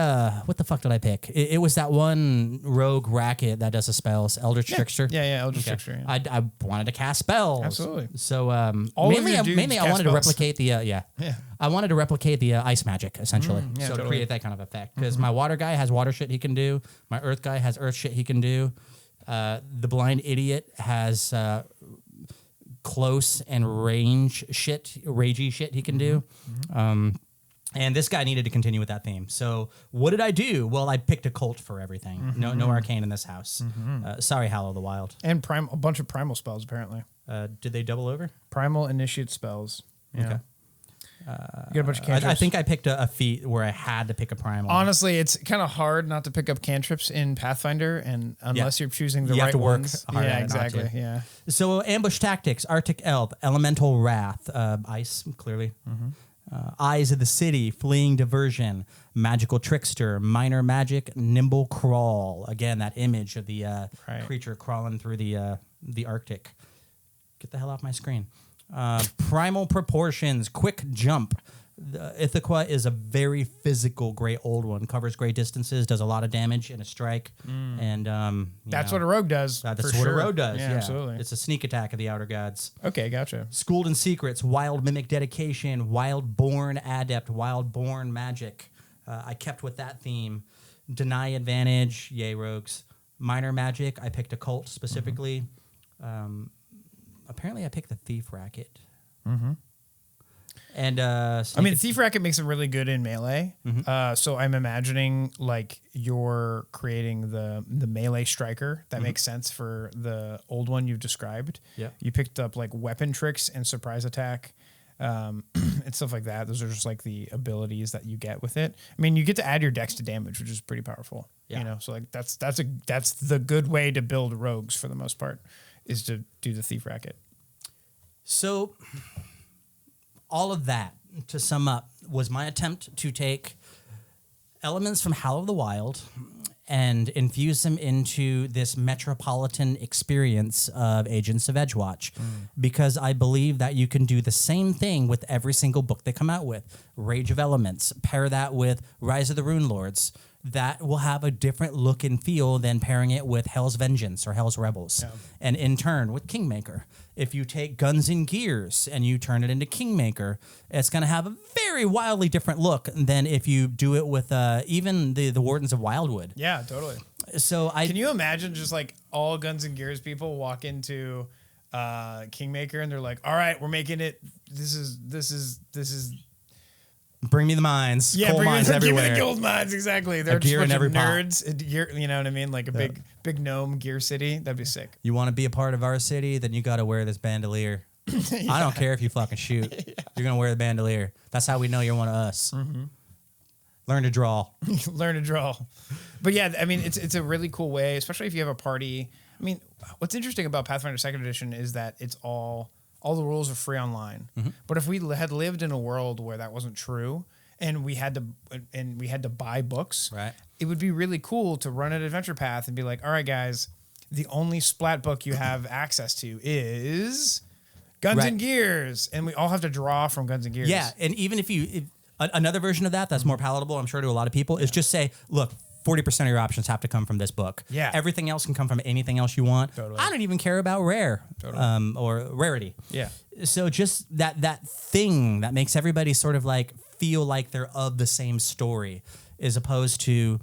what the fuck did I pick? It was that one rogue racket that does the spells, Eldritch Trickster. Yeah, Eldritch Trickster. Yeah. I wanted to cast spells. Absolutely. So mainly I wanted to replicate the I wanted to replicate the ice magic essentially. To create that kind of effect because my water guy has water shit he can do. My earth guy has earth shit he can do. The blind idiot has close and range shit, ragey shit he can do. And this guy needed to continue with that theme. So what did I do? Well, I picked a cult for everything. No arcane in this house. Sorry, Howl of the Wild. And a bunch of primal spells, apparently. Did they double over? Primal initiate spells. Yeah. Okay. You got a bunch of cantrips. I think I picked a feat where I had to pick a primal. Honestly, it's kind of hard not to pick up cantrips in Pathfinder, and unless you're choosing the right have to work ones. hard yeah, at it exactly. not to. Yeah. So ambush tactics, Arctic Elf, Elemental Wrath, Ice, clearly. Eyes of the City, Fleeing Diversion, Magical Trickster, Minor Magic, Nimble Crawl. Again, that image of the creature crawling through the Arctic. Get the hell off my screen. Primal Proportions, Quick Jump. The Ithaca is a very physical great old one. Covers great distances, does a lot of damage in a strike. And that's what a rogue does. That's what a rogue does. Yeah, absolutely. It's a sneak attack of the Outer Gods. Okay, gotcha. Schooled in Secrets, Wild Mimic Dedication, Wild Born Adept, Wild Born Magic. I kept with that theme. Deny Advantage, yay rogues. Minor Magic, I picked a cult specifically. Apparently I picked the Thief Racket. And Thief Racket makes it really good in melee. So I'm imagining like you're creating the melee striker. That makes sense for the old one you've described. Yeah. You picked up like weapon tricks and surprise attack, and stuff like that. Those are just like the abilities that you get with it. I mean, you get to add your dex to damage, which is pretty powerful. Yeah. So like that's the good way to build rogues for the most part, is to do the Thief Racket. So all of that, to sum up, was my attempt to take elements from Howl of the Wild and infuse them into this metropolitan experience of Agents of Edgewatch. Because I believe that you can do the same thing with every single book they come out with. Rage of Elements, pair that with Rise of the Rune Lords. That will have a different look and feel than pairing it with Hell's Vengeance or Hell's Rebels. Yeah. And in turn, with Kingmaker. If you take Guns and Gears and you turn it into Kingmaker, it's going to have a very wildly different look than if you do it with even the Wardens of Wildwood. Yeah, totally. So can you imagine just like all Guns and Gears people walk into Kingmaker and they're like, all right, we're making it. This is. Bring me the mines. Yeah, coal mines everywhere. Give me the gold mines, exactly. They're just gear in every nerds. You know what I mean? Like a big gnome gear city. That'd be sick. You want to be a part of our city? Then you got to wear this bandolier. I don't care if you fucking shoot. You're going to wear the bandolier. That's how we know you're one of us. Mm-hmm. Learn to draw. Learn to draw. But yeah, I mean, it's a really cool way, especially if you have a party. I mean, what's interesting about Pathfinder 2nd Edition is that it's all the rules are free online. Mm-hmm. But if we had lived in a world where that wasn't true and we had to buy books, right, it would be really cool to run an adventure path and be like, all right, guys, the only splat book you have access to is Guns and Gears. And we all have to draw from Guns and Gears. Yeah, and even if another version of that's more palatable, I'm sure, to a lot of people, is just say, look, 40% of your options have to come from this book. Yeah. Everything else can come from anything else you want. Totally. I don't even care about rare or rarity. Yeah. So just that thing that makes everybody sort of like feel like they're of the same story, as opposed to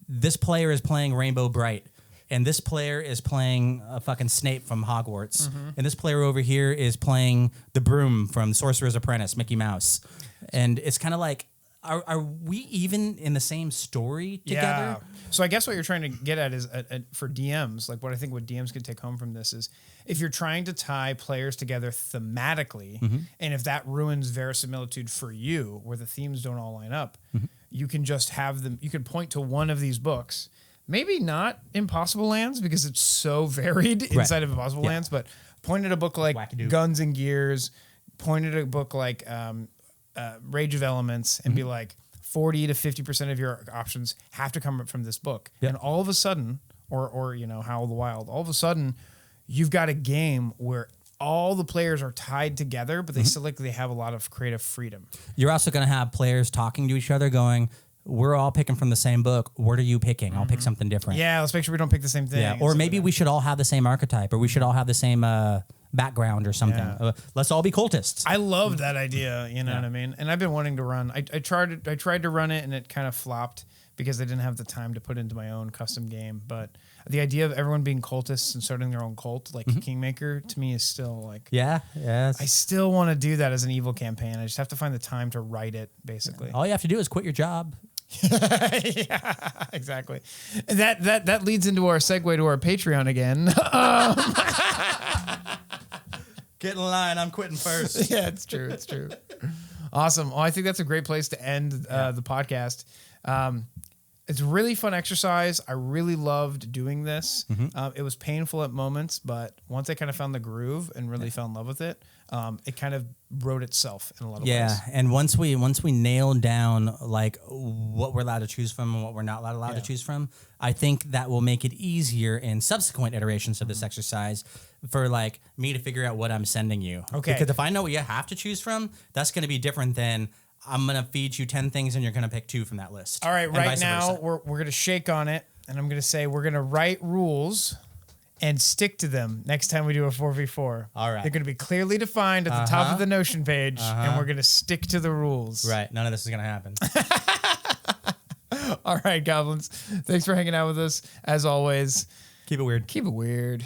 this player is playing Rainbow Bright and this player is playing a fucking Snape from Hogwarts. Mm-hmm. And this player over here is playing the Broom from Sorcerer's Apprentice, Mickey Mouse. And it's kind of like, are we even in the same story together? Yeah. So I guess what you're trying to get at is for DMs, like what DMs can take home from this is if you're trying to tie players together thematically, mm-hmm. and if that ruins verisimilitude for you, where the themes don't all line up, mm-hmm. you can just have them, you can point to one of these books, maybe not Impossible Lands because it's so varied inside of Impossible Lands, but point at a book like Wackadoo. Guns and Gears, point at a book like Rage of Elements, and mm-hmm. be like 40 to 50% of your options have to come from this book. Yep. And all of a sudden, or Howl of the Wild, all of a sudden you've got a game where all the players are tied together, but they mm-hmm. still they have a lot of creative freedom. You're also going to have players talking to each other going, we're all picking from the same book. What are you picking? Mm-hmm. I'll pick something different. Yeah, let's make sure we don't pick the same thing. Yeah. Or maybe we should all have the same archetype, or we should all have the same background or something. Yeah. Let's all be cultists. I love that idea. You know what I mean? And I've been wanting to run. I tried to run it and it kind of flopped because I didn't have the time to put into my own custom game. But the idea of everyone being cultists and starting their own cult, like mm-hmm. Kingmaker, to me is still like... Yeah. I still want to do that as an evil campaign. I just have to find the time to write it, basically. All you have to do is quit your job. Yeah, exactly. And that leads into our segue to our Patreon again. Get in line. I'm quitting first. Yeah, it's true. It's true. Awesome. Well, I think that's a great place to end the podcast. It's a really fun exercise. I really loved doing this. Mm-hmm. It was painful at moments, but once I kind of found the groove and really fell in love with it, it kind of wrote itself in a lot of ways. Yeah, and once we nailed down like what we're allowed to choose from and what we're not allowed to choose from, I think that will make it easier in subsequent iterations of this exercise for like me to figure out what I'm sending you. Okay. Because if I know what you have to choose from, that's going to be different than I'm going to feed you 10 things and you're going to pick 2 from that list. All right, right now we're going to shake on it and I'm going to say we're going to write rules and stick to them next time we do a 4v4. All right. They're going to be clearly defined at the top of the Notion page, and we're going to stick to the rules. Right. None of this is going to happen. All right, goblins. Thanks for hanging out with us. As always, keep it weird. Keep it weird.